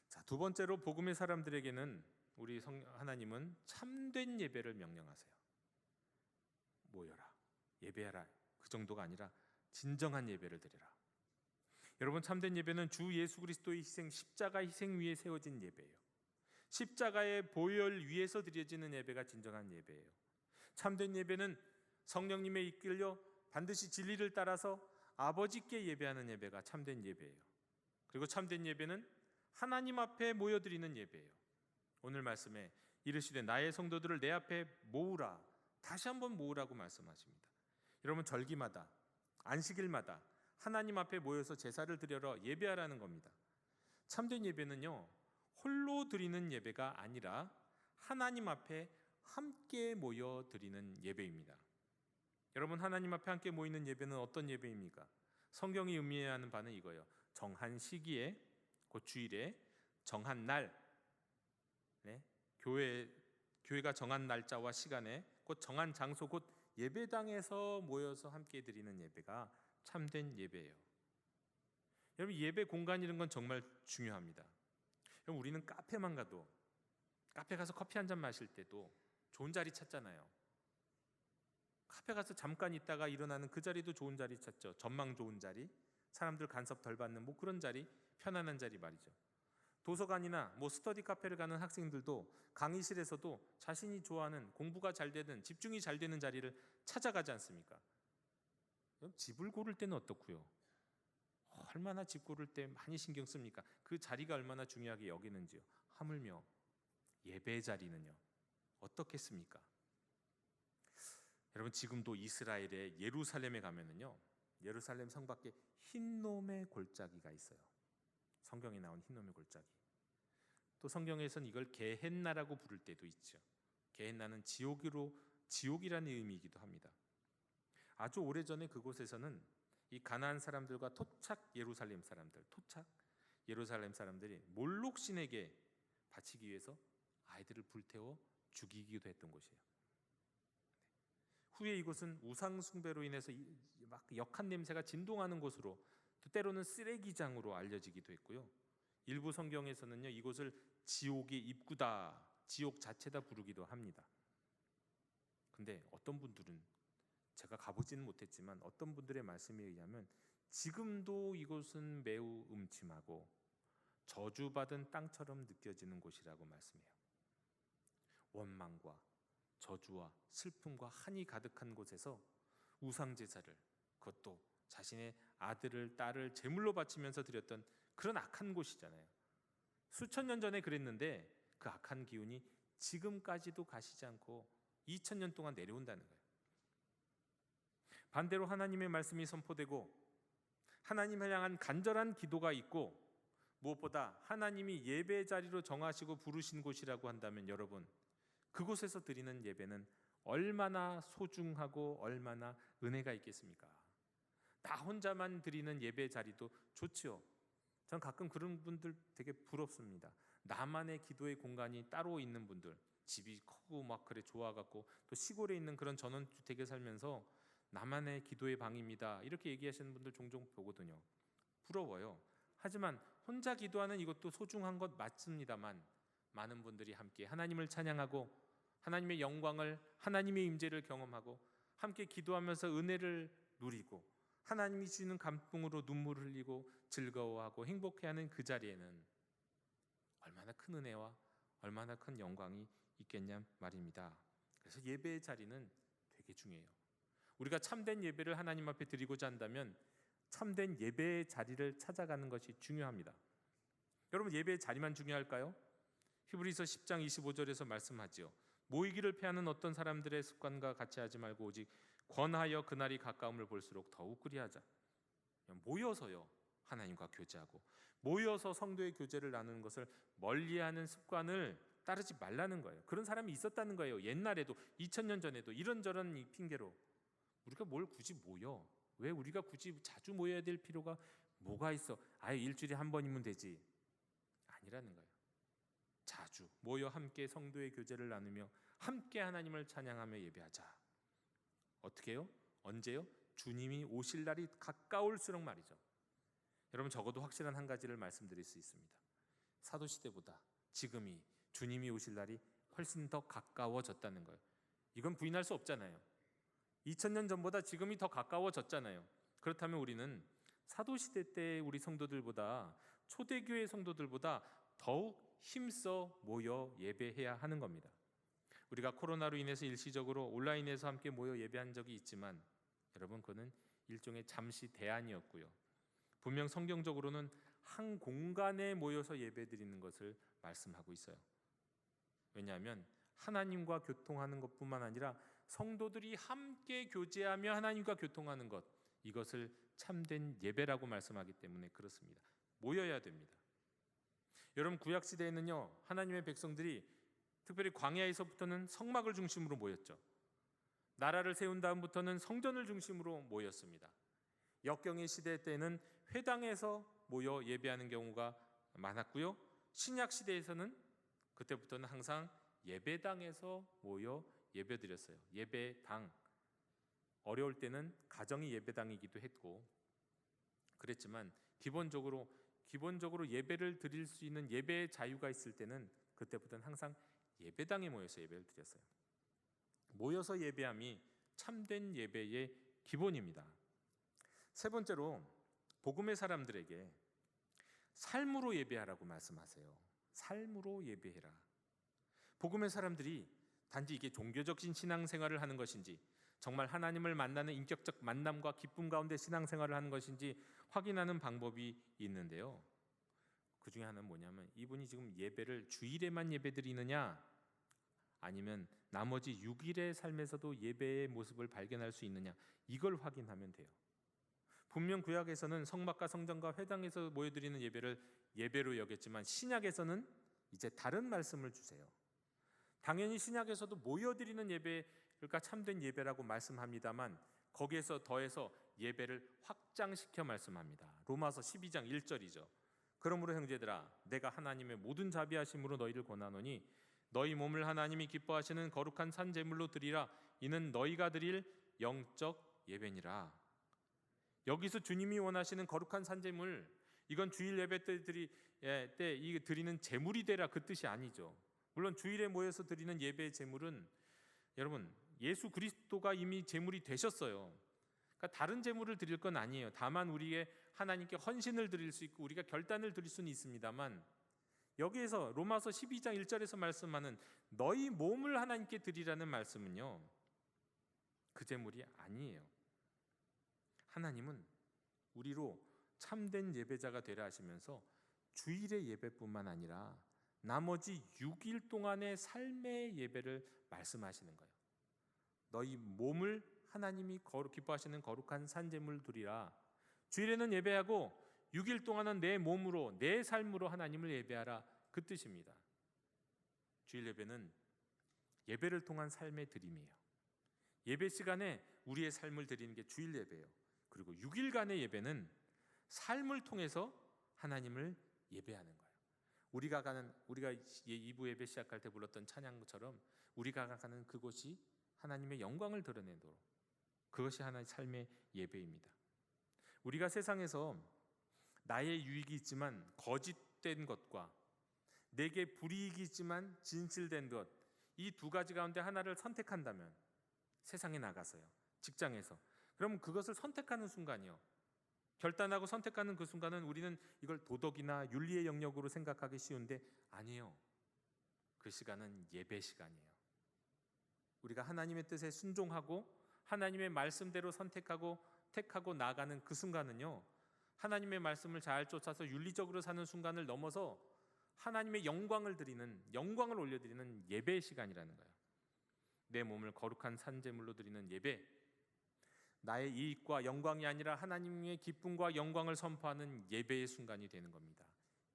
자, 두 번째로 복음의 사람들에게는 우리 하나님은 참된 예배를 명령하세요. 모여라, 예배하라, 그 정도가 아니라 진정한 예배를 드리라. 여러분, 참된 예배는 주 예수 그리스도의 희생, 십자가 희생 위에 세워진 예배예요. 십자가의 보혈 위에서 드려지는 예배가 진정한 예배예요. 참된 예배는 성령님에 이끌려 반드시 진리를 따라서 아버지께 예배하는 예배가 참된 예배예요. 그리고 참된 예배는 하나님 앞에 모여드리는 예배예요. 오늘 말씀에 이르시되 나의 성도들을 내 앞에 모으라, 다시 한번 모으라고 말씀하십니다. 여러분, 절기마다 안식일마다 하나님 앞에 모여서 제사를 드려러 예배하라는 겁니다. 참된 예배는요, 홀로 드리는 예배가 아니라 하나님 앞에 함께 모여 드리는 예배입니다. 여러분, 하나님 앞에 함께 모이는 예배는 어떤 예배입니까? 성경이 의미하는 바는 이거예요. 정한 시기에, 곧 주일에, 정한 날, 네? 교회가 정한 날짜와 시간에, 곧 정한 장소, 곧 예배당에서 모여서 함께 드리는 예배가 참된 예배예요. 여러분, 예배 공간이라는 건 정말 중요합니다. 여러분, 우리는 카페만 가도, 카페 가서 커피 한 잔 마실 때도 좋은 자리 찾잖아요. 카페 가서 잠깐 있다가 일어나는 그 자리도 좋은 자리 찾죠. 전망 좋은 자리, 사람들 간섭 덜 받는 뭐 그런 자리, 편안한 자리 말이죠. 도서관이나 뭐 스터디 카페를 가는 학생들도 강의실에서도 자신이 좋아하는, 공부가 잘 되는, 집중이 잘 되는 자리를 찾아가지 않습니까? 집을 고를 때는 어떻고요? 얼마나 집 고를 때 많이 신경 씁니까? 그 자리가 얼마나 중요하게 여기는지요. 하물며 예배 자리는요, 어떻겠습니까? 여러분, 지금도 이스라엘의 예루살렘에 가면은요, 예루살렘 성 밖에 흰놈의 골짜기가 있어요. 성경에 나온 흰놈의 골짜기. 또 성경에서는 이걸 게헨나라고 부를 때도 있죠. 게헨나는 지옥이라는 의미이기도 합니다. 아주 오래전에 그곳에서는 이 가나안 사람들과 토착 예루살렘 사람들이 몰록 신에게 바치기 위해서 아이들을 불태워 죽이기도 했던 곳이에요. 후에 이곳은 우상 숭배로 인해서 막 역한 냄새가 진동하는 곳으로, 또 때로는 쓰레기장으로 알려지기도 했고요. 일부 성경에서는요, 이곳을 지옥의 입구다, 지옥 자체다 부르기도 합니다. 근데 어떤 분들은, 제가 가보지는 못했지만 어떤 분들의 말씀에 의하면 지금도 이곳은 매우 음침하고 저주받은 땅처럼 느껴지는 곳이라고 말씀해요. 원망과 저주와 슬픔과 한이 가득한 곳에서 우상제사를, 그것도 자신의 아들을, 딸을 제물로 바치면서 드렸던 그런 악한 곳이잖아요. 수천 년 전에 그랬는데 그 악한 기운이 지금까지도 가시지 않고 2000년 동안 내려온다는 거예요. 반대로 하나님의 말씀이 선포되고 하나님을 향한 간절한 기도가 있고, 무엇보다 하나님이 예배 자리로 정하시고 부르신 곳이라고 한다면, 여러분, 그곳에서 드리는 예배는 얼마나 소중하고 얼마나 은혜가 있겠습니까? 나 혼자만 드리는 예배 자리도 좋죠. 전 가끔 그런 분들 되게 부럽습니다. 나만의 기도의 공간이 따로 있는 분들, 집이 크고 막 그래 좋아갖고 또 시골에 있는 그런 전원주택에 살면서 나만의 기도의 방입니다, 이렇게 얘기하시는 분들 종종 보거든요. 부러워요. 하지만 혼자 기도하는 이것도 소중한 것 맞습니다만, 많은 분들이 함께 하나님을 찬양하고 하나님의 영광을, 하나님의 임재를 경험하고 함께 기도하면서 은혜를 누리고 하나님이 주시는 감동으로 눈물을 흘리고 즐거워하고 행복해하는 그 자리에는 얼마나 큰 은혜와 얼마나 큰 영광이 있겠냐 말입니다. 그래서 예배의 자리는 되게 중요해요. 우리가 참된 예배를 하나님 앞에 드리고자 한다면 참된 예배의 자리를 찾아가는 것이 중요합니다. 여러분, 예배의 자리만 중요할까요? 히브리서 10장 25절에서 말씀하지요. 모이기를 패하는 어떤 사람들의 습관과 같이 하지 말고 오직 권하여 그날이 가까움을 볼수록 더욱 그리하자. 모여서요, 하나님과 교제하고 모여서 성도의 교제를 나누는 것을 멀리하는 습관을 따르지 말라는 거예요. 그런 사람이 있었다는 거예요. 옛날에도, 2000년 전에도 이런저런 이 핑계로 우리가 뭘 굳이 모여, 왜 우리가 굳이 자주 모여야 될 필요가 뭐가 있어, 아예 일주일에 한 번이면 되지, 아니라는 거예요. 자주 모여 함께 성도의 교제를 나누며 함께 하나님을 찬양하며 예배하자. 어떻게 해요? 언제요? 주님이 오실 날이 가까울수록 말이죠. 여러분, 적어도 확실한 한 가지를 말씀드릴 수 있습니다. 사도시대보다 지금이, 주님이 오실 날이 훨씬 더 가까워졌다는 거예요. 이건 부인할 수 없잖아요. 2000년 전보다 지금이 더 가까워졌잖아요. 그렇다면 우리는 사도시대 때 우리 성도들보다, 초대교회 성도들보다 더욱 힘써 모여 예배해야 하는 겁니다. 우리가 코로나로 인해서 일시적으로 온라인에서 함께 모여 예배한 적이 있지만 여러분, 그거는 일종의 잠시 대안이었고요. 분명 성경적으로는 한 공간에 모여서 예배드리는 것을 말씀하고 있어요. 왜냐하면 하나님과 교통하는 것뿐만 아니라 성도들이 함께 교제하며 하나님과 교통하는 것, 이것을 참된 예배라고 말씀하기 때문에 그렇습니다. 모여야 됩니다. 여러분, 구약 시대에는요, 하나님의 백성들이 특별히 광야에서부터는 성막을 중심으로 모였죠. 나라를 세운 다음부터는 성전을 중심으로 모였습니다. 역경의 시대 때는 회당에서 모여 예배하는 경우가 많았고요. 신약 시대에서는 그때부터는 항상 예배당에서 모여 예배드렸어요. 예배당, 어려울 때는 가정이 예배당이기도 했고 그랬지만 기본적으로 예배를 드릴 수 있는 예배의 자유가 있을 때는 그때부터는 항상 예배당에 모여서 예배를 드렸어요. 모여서 예배함이 참된 예배의 기본입니다. 세 번째로 복음의 사람들에게 삶으로 예배하라고 말씀하세요. 삶으로 예배해라. 복음의 사람들이 단지 이게 종교적인 신앙생활을 하는 것인지, 정말 하나님을 만나는 인격적 만남과 기쁨 가운데 신앙생활을 하는 것인지 확인하는 방법이 있는데요. 그 중에 하나는 뭐냐면, 이분이 지금 예배를 주일에만 예배드리느냐, 아니면 나머지 6일의 삶에서도 예배의 모습을 발견할 수 있느냐, 이걸 확인하면 돼요. 분명 구약에서는 성막과 성전과 회당에서 모여드리는 예배를 예배로 여겼지만 신약에서는 이제 다른 말씀을 주세요. 당연히 신약에서도 모여드리는 예배가 참된 예배라고 말씀합니다만 거기에서 더해서 예배를 확장시켜 말씀합니다. 로마서 12장 1절이죠. 그러므로 형제들아, 내가 하나님의 모든 자비하심으로 너희를 권하노니 너희 몸을 하나님이 기뻐하시는 거룩한 산 제물로 드리라. 이는 너희가 드릴 영적 예배니라. 여기서 주님이 원하시는 거룩한 산 제물, 이건 주일 예배 때 드리는 제물이 되라, 그 뜻이 아니죠. 물론 주일에 모여서 드리는 예배의 제물은 여러분, 예수 그리스도가 이미 제물이 되셨어요. 그러니까 다른 제물을 드릴 건 아니에요. 다만 우리의 하나님께 헌신을 드릴 수 있고 우리가 결단을 드릴 수는 있습니다만, 여기에서 로마서 12장 1절에서 말씀하는 너희 몸을 하나님께 드리라는 말씀은요, 그 제물이 아니에요. 하나님은 우리로 참된 예배자가 되라 하시면서 주일의 예배뿐만 아니라 나머지 6일 동안의 삶의 예배를 말씀하시는 거예요. 너희 몸을 하나님이 기뻐하시는 거룩한 산제물 드리라. 주일에는 예배하고 6일 동안은 내 몸으로, 내 삶으로 하나님을 예배하라, 그 뜻입니다. 주일 예배는 예배를 통한 삶의 드림이에요. 예배 시간에 우리의 삶을 드리는 게 주일 예배예요. 그리고 6일간의 예배는 삶을 통해서 하나님을 예배하는 거예요. 우리가 2부 예배 시작할 때 불렀던 찬양처럼 우리가 가는 그곳이 하나님의 영광을 드러내도록, 그것이 하나의 삶의 예배입니다. 우리가 세상에서 나의 유익이 있지만 거짓된 것과 내게 불이익이 있지만 진실된 것, 이 두 가지 가운데 하나를 선택한다면, 세상에 나가서요, 직장에서, 그럼 그것을 선택하는 순간이요, 결단하고 선택하는 그 순간은 우리는 이걸 도덕이나 윤리의 영역으로 생각하기 쉬운데 아니에요. 그 시간은 예배 시간이에요. 우리가 하나님의 뜻에 순종하고 하나님의 말씀대로 택하고 나가는 그 순간은요, 하나님의 말씀을 잘 쫓아서 윤리적으로 사는 순간을 넘어서 하나님의 영광을 올려드리는 예배의 시간이라는 거예요. 내 몸을 거룩한 산제물로 드리는 예배, 나의 이익과 영광이 아니라 하나님의 기쁨과 영광을 선포하는 예배의 순간이 되는 겁니다.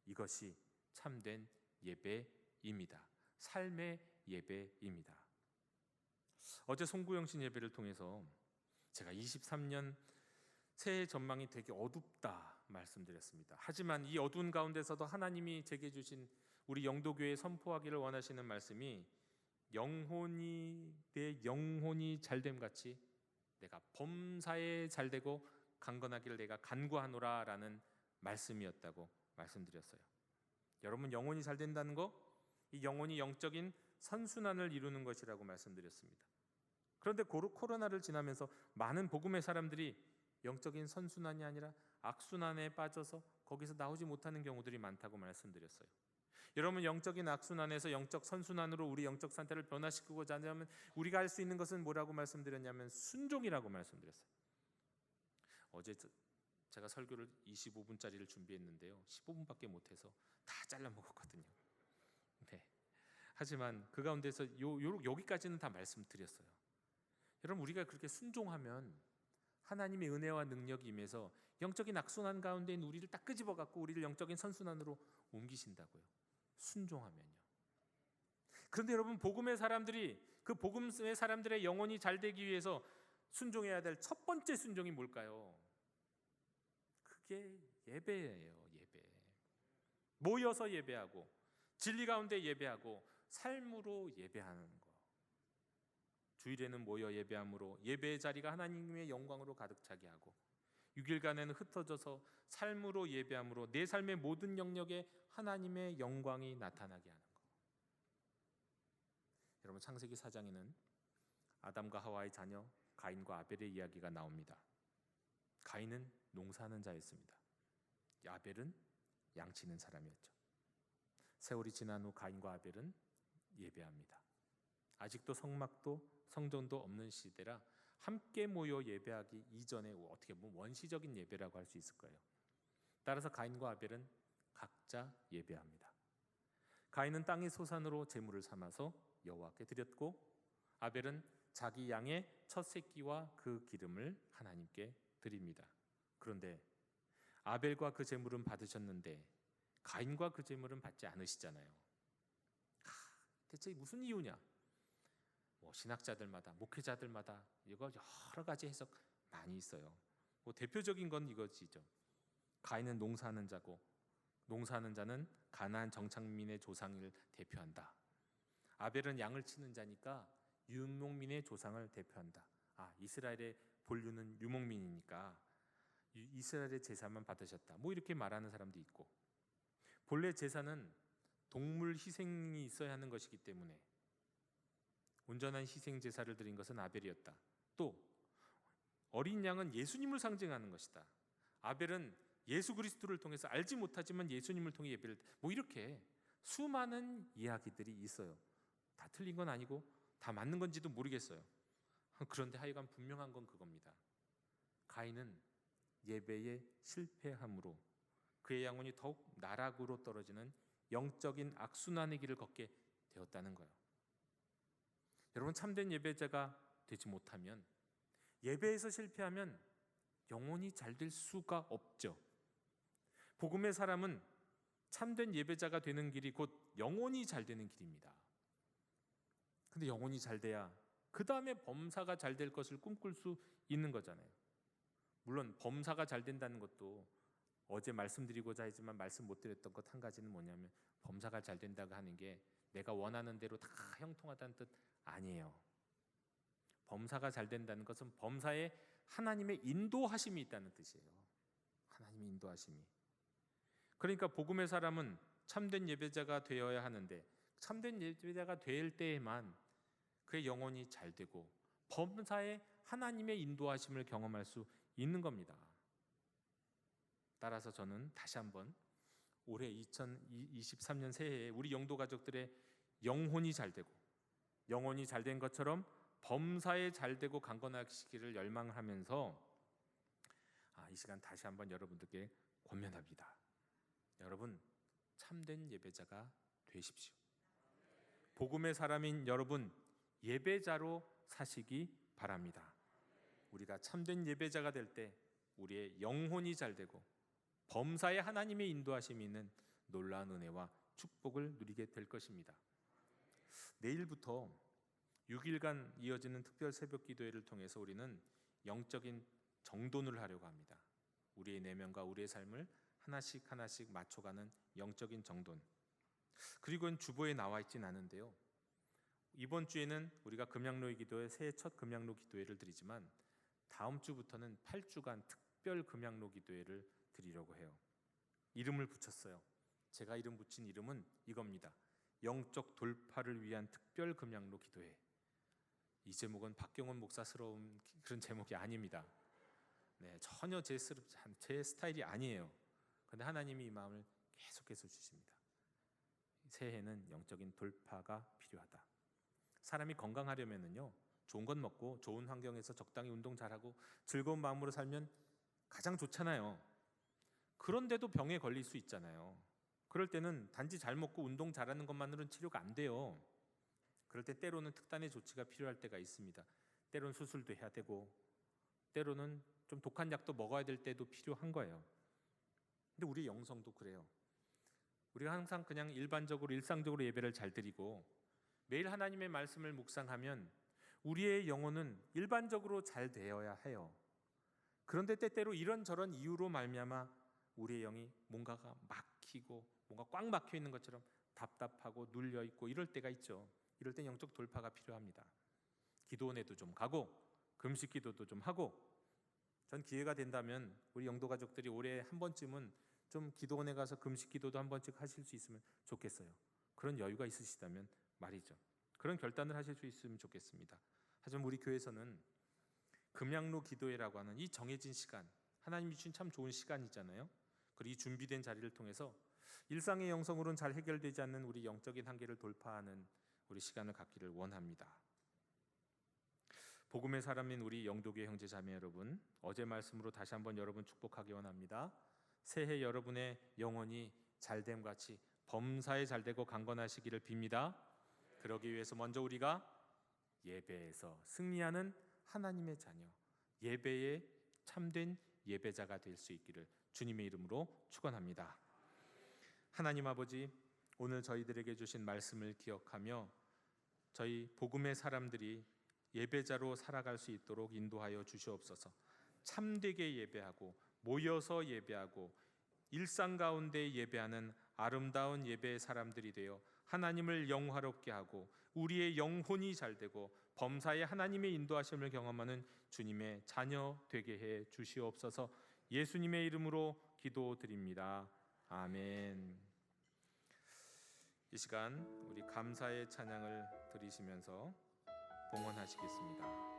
이것이 참된 예배입니다. 삶의 예배입니다. 어제 송구영신 예배를 통해서 제가 23년 새해 전망이 되게 어둡다 말씀드렸습니다. 하지만 이 어두운 가운데서도 하나님이 제게 주신, 우리 영도교회에 선포하기를 원하시는 말씀이 내 영혼이 잘됨 같이 내가 범사에 잘되고 강건하기를 내가 간구하노라 라는 말씀이었다고 말씀드렸어요. 여러분, 영혼이 잘 된다는 거, 이 영혼이 영적인 선순환을 이루는 것이라고 말씀드렸습니다. 그런데 코로나를 지나면서 많은 복음의 사람들이 영적인 선순환이 아니라 악순환에 빠져서 거기서 나오지 못하는 경우들이 많다고 말씀드렸어요. 여러분, 영적인 악순환에서 영적 선순환으로 우리 영적 상태를 변화시키고자 하면 우리가 할 수 있는 것은 뭐라고 말씀드렸냐면 순종이라고 말씀드렸어요. 어제 제가 설교를 25분짜리를 준비했는데요, 15분밖에 못해서 다 잘라 먹었거든요. 네. 하지만 그 가운데서 여기까지는 다 말씀드렸어요. 여러분, 우리가 그렇게 순종하면 하나님의 은혜와 능력이 임해서 영적인 악순환 가운데 있는 우리를 딱 끄집어 갖고 우리를 영적인 선순환으로 옮기신다고요. 순종하면요. 그런데 여러분, 복음의 사람들이 그 복음의 사람들의 영혼이 잘 되기 위해서 순종해야 될 첫 번째 순종이 뭘까요? 그게 예배예요. 예배. 모여서 예배하고 진리 가운데 예배하고 삶으로 예배하는 거. 주일에는 모여 예배함으로 예배의 자리가 하나님의 영광으로 가득 차게 하고 6일간에는 흩어져서 삶으로 예배함으로 내 삶의 모든 영역에 하나님의 영광이 나타나게 하는 거. 여러분, 창세기 4장에는 아담과 하와의 자녀 가인과 아벨의 이야기가 나옵니다. 가인은 농사하는 자였습니다. 아벨은 양치는 사람이었죠. 세월이 지난 후 가인과 아벨은 예배합니다. 아직도 성막도 성전도 없는 시대라 함께 모여 예배하기 이전에 어떻게 보면 원시적인 예배라고 할 수 있을 거예요. 따라서 가인과 아벨은 각자 예배합니다. 가인은 땅의 소산으로 제물을 삼아서 여호와께 드렸고, 아벨은 자기 양의 첫 새끼와 그 기름을 하나님께 드립니다. 그런데 아벨과 그 제물은 받으셨는데 가인과 그 제물은 받지 않으시잖아요. 대체 무슨 이유냐? 신학자들마다, 목회자들마다 이거 여러 가지 해석 많이 있어요. 대표적인 건 이거지죠. 가인은 농사하는 자고, 농사하는 자는 가나안 정착민의 조상을 대표한다. 아벨은 양을 치는 자니까 유목민의 조상을 대표한다. 이스라엘의 본류는 유목민이니까 이스라엘의 제사만 받으셨다. 이렇게 말하는 사람도 있고, 본래 제사는 동물 희생이 있어야 하는 것이기 때문에 온전한 희생 제사를 드린 것은 아벨이었다. 또 어린 양은 예수님을 상징하는 것이다. 아벨은 예수 그리스도를 통해서 알지 못하지만 예수님을 통해 예배를, 이렇게 수많은 이야기들이 있어요. 다 틀린 건 아니고 다 맞는 건지도 모르겠어요. 그런데 하여간 분명한 건 그겁니다. 가인은 예배에 실패함으로 그의 영혼이 더욱 나락으로 떨어지는 영적인 악순환의 길을 걷게 되었다는 거예요. 여러분, 참된 예배자가 되지 못하면, 예배에서 실패하면 영혼이 잘 될 수가 없죠. 복음의 사람은 참된 예배자가 되는 길이 곧 영혼이 잘 되는 길입니다. 근데 영혼이 잘 돼야 그 다음에 범사가 잘 될 것을 꿈꿀 수 있는 거잖아요. 물론 범사가 잘 된다는 것도 어제 말씀드리고자 했지만 말씀 못 드렸던 것 한 가지는 뭐냐면, 범사가 잘 된다고 하는 게 내가 원하는 대로 다 형통하다는 뜻 아니에요. 범사가 잘 된다는 것은 범사에 하나님의 인도하심이 있다는 뜻이에요. 하나님의 인도하심이. 그러니까 복음의 사람은 참된 예배자가 되어야 하는데, 참된 예배자가 될 때에만 그의 영혼이 잘 되고 범사에 하나님의 인도하심을 경험할 수 있는 겁니다. 따라서 저는 다시 한번 올해 2023년 새해에 우리 영도 가족들의 영혼이 잘 되고, 영혼이 잘 된 것처럼 범사에 잘 되고 강건하시기를 열망하면서 이 시간 다시 한번 여러분들께 권면합니다. 여러분, 참된 예배자가 되십시오. 복음의 사람인 여러분, 예배자로 사시기 바랍니다. 우리가 참된 예배자가 될 때 우리의 영혼이 잘 되고 범사에 하나님의 인도하심이 있는 놀라운 은혜와 축복을 누리게 될 것입니다. 내일부터 6일간 이어지는 특별 새벽 기도회를 통해서 우리는 영적인 정돈을 하려고 합니다. 우리의 내면과 우리의 삶을 하나씩 하나씩 맞춰가는 영적인 정돈. 그리고 주보에 나와 있진 않은데요, 이번 주에는 우리가 금양로의 기도회, 새해 첫 금양로 기도회를 드리지만 다음 주부터는 8주간 특별 금양로 기도회를 드리려고 해요. 이름을 붙였어요. 제가 이름 붙인 이름은 이겁니다. 영적 돌파를 위한 특별 금양로 기도회. 이 제목은 박경원 목사스러운 그런 제목이 아닙니다. 전혀 제 스타일이 아니에요. 그런데 하나님이 이 마음을 계속해서 주십니다. 새해는 영적인 돌파가 필요하다. 사람이 건강하려면은요, 좋은 것 먹고 좋은 환경에서 적당히 운동 잘하고 즐거운 마음으로 살면 가장 좋잖아요. 그런데도 병에 걸릴 수 있잖아요. 그럴 때는 단지 잘 먹고 운동 잘하는 것만으로는 치료가 안 돼요. 그럴 때 때로는 특단의 조치가 필요할 때가 있습니다. 때로는 수술도 해야 되고 때로는 좀 독한 약도 먹어야 될 때도 필요한 거예요. 근데 우리 영성도 그래요. 우리가 항상 그냥 일반적으로 일상적으로 예배를 잘 드리고 매일 하나님의 말씀을 묵상하면 우리의 영혼은 일반적으로 잘 되어야 해요. 그런데 때때로 이런저런 이유로 말미암아 우리의 영이 뭔가가 막히고 뭔가 꽉 막혀 있는 것처럼 답답하고 눌려 있고 이럴 때가 있죠. 이럴 땐 영적 돌파가 필요합니다. 기도원에도 좀 가고 금식 기도도 좀 하고, 전 기회가 된다면 우리 영도 가족들이 올해 한 번쯤은 좀 기도원에 가서 금식 기도도 한 번씩 하실 수 있으면 좋겠어요. 그런 여유가 있으시다면 말이죠. 그런 결단을 하실 수 있으면 좋겠습니다. 하지만 우리 교회에서는 금양로 기도회라고 하는 이 정해진 시간, 하나님이 주신 참 좋은 시간이잖아요. 그리고 이 준비된 자리를 통해서 일상의 영성으로는 잘 해결되지 않는 우리 영적인 한계를 돌파하는 우리 시간을 갖기를 원합니다. 복음의 사람인 우리 영도교회 형제 자매 여러분, 어제 말씀으로 다시 한번 여러분 축복하기 원합니다. 새해 여러분의 영혼이 잘됨 같이 범사에 잘되고 강건하시기를 빕니다. 그러기 위해서 먼저 우리가 예배에서 승리하는 하나님의 자녀, 예배의 참된 예배자가 될 수 있기를 주님의 이름으로 축원합니다. 하나님 아버지, 오늘 저희들에게 주신 말씀을 기억하며 저희 복음의 사람들이 예배자로 살아갈 수 있도록 인도하여 주시옵소서. 참되게 예배하고 모여서 예배하고 일상 가운데 예배하는 아름다운 예배의 사람들이 되어 하나님을 영화롭게 하고 우리의 영혼이 잘되고 범사에 하나님의 인도하심을 경험하는 주님의 자녀 되게 해 주시옵소서. 예수님의 이름으로 기도드립니다. 아멘. 이 시간 우리 감사의 찬양을 드리시면서 봉헌하시겠습니다.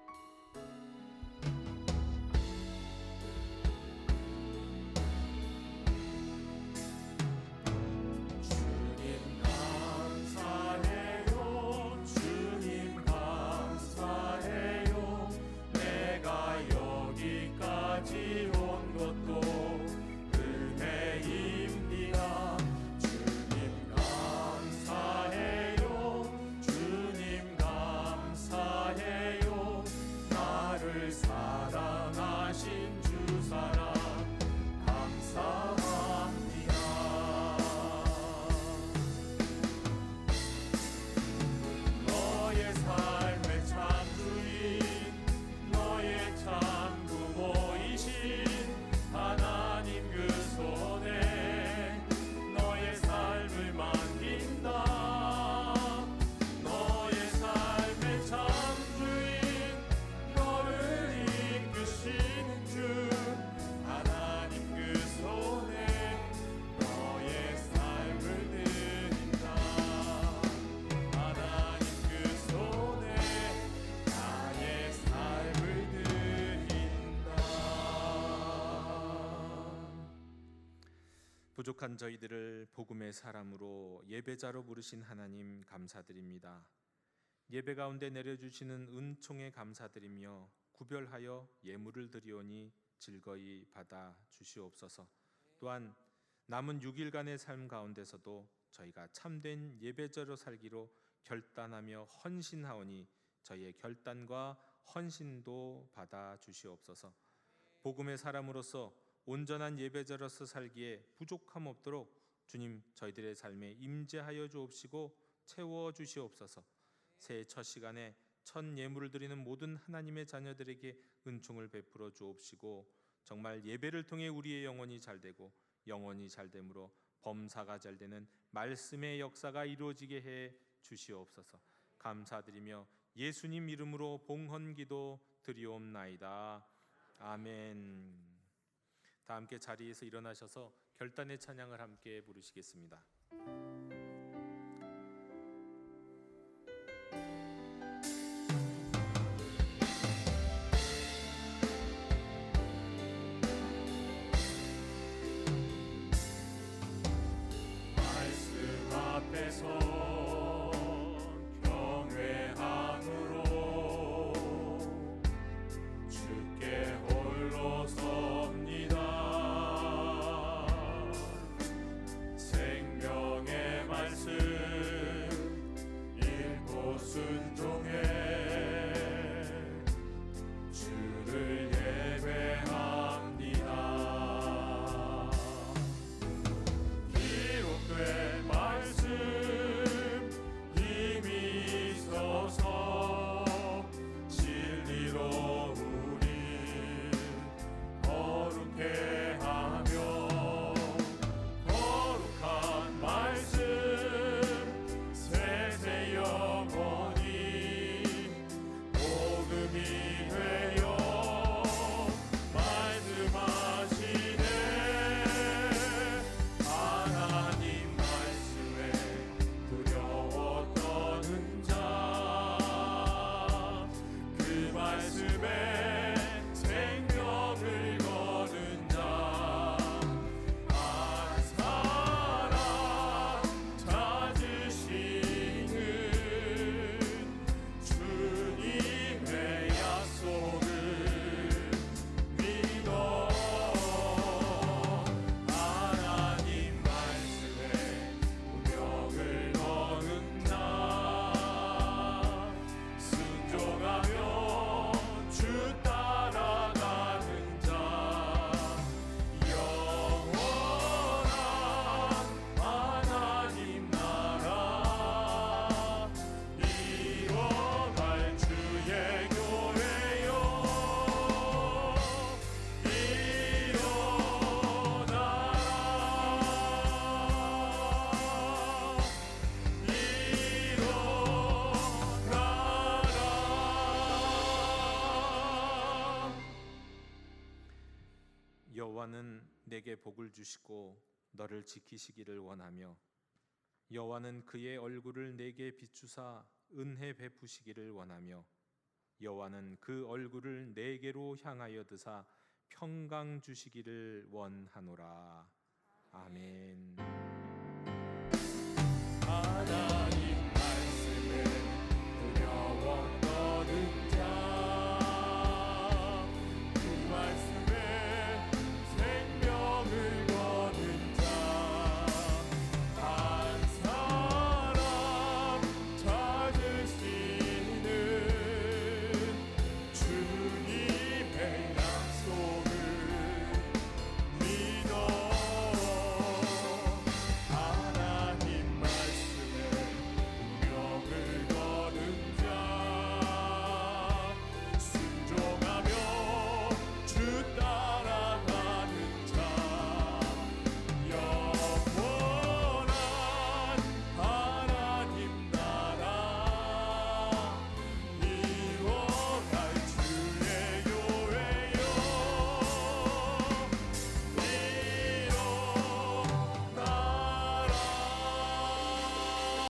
부족한 저희들을 복음의 사람으로 예배자로 부르신 하나님 감사드립니다. 예배 가운데 내려주시는 은총에 감사드리며 구별하여 예물을 드리오니 즐거이 받아 주시옵소서. 또한 남은 6일간의 삶 가운데서도 저희가 참된 예배자로 살기로 결단하며 헌신하오니 저희의 결단과 헌신도 받아 주시옵소서. 복음의 사람으로서 온전한 예배자로서 살기에 부족함 없도록 주님 저희들의 삶에 임재하여 주옵시고 채워 주시옵소서. 새해 첫 시간에 첫 예물을 드리는 모든 하나님의 자녀들에게 은총을 베풀어 주옵시고 정말 예배를 통해 우리의 영혼이 잘되고 영혼이 잘됨으로 범사가 잘되는 말씀의 역사가 이루어지게 해 주시옵소서. 감사드리며 예수님 이름으로 봉헌기도 드리옵나이다. 아멘. 다 함께 자리에서 일어나셔서 결단의 찬양을 함께 부르시겠습니다. 말씀 앞에서 여호와는 내게 복을 주시고 너를 지키시기를 원하며 여호와는 그의 얼굴을 내게 비추사 은혜 베푸시기를 원하며 여호와는 그 얼굴을 내게로 향하여 드사 평강 주시기를 원하노라. 아멘.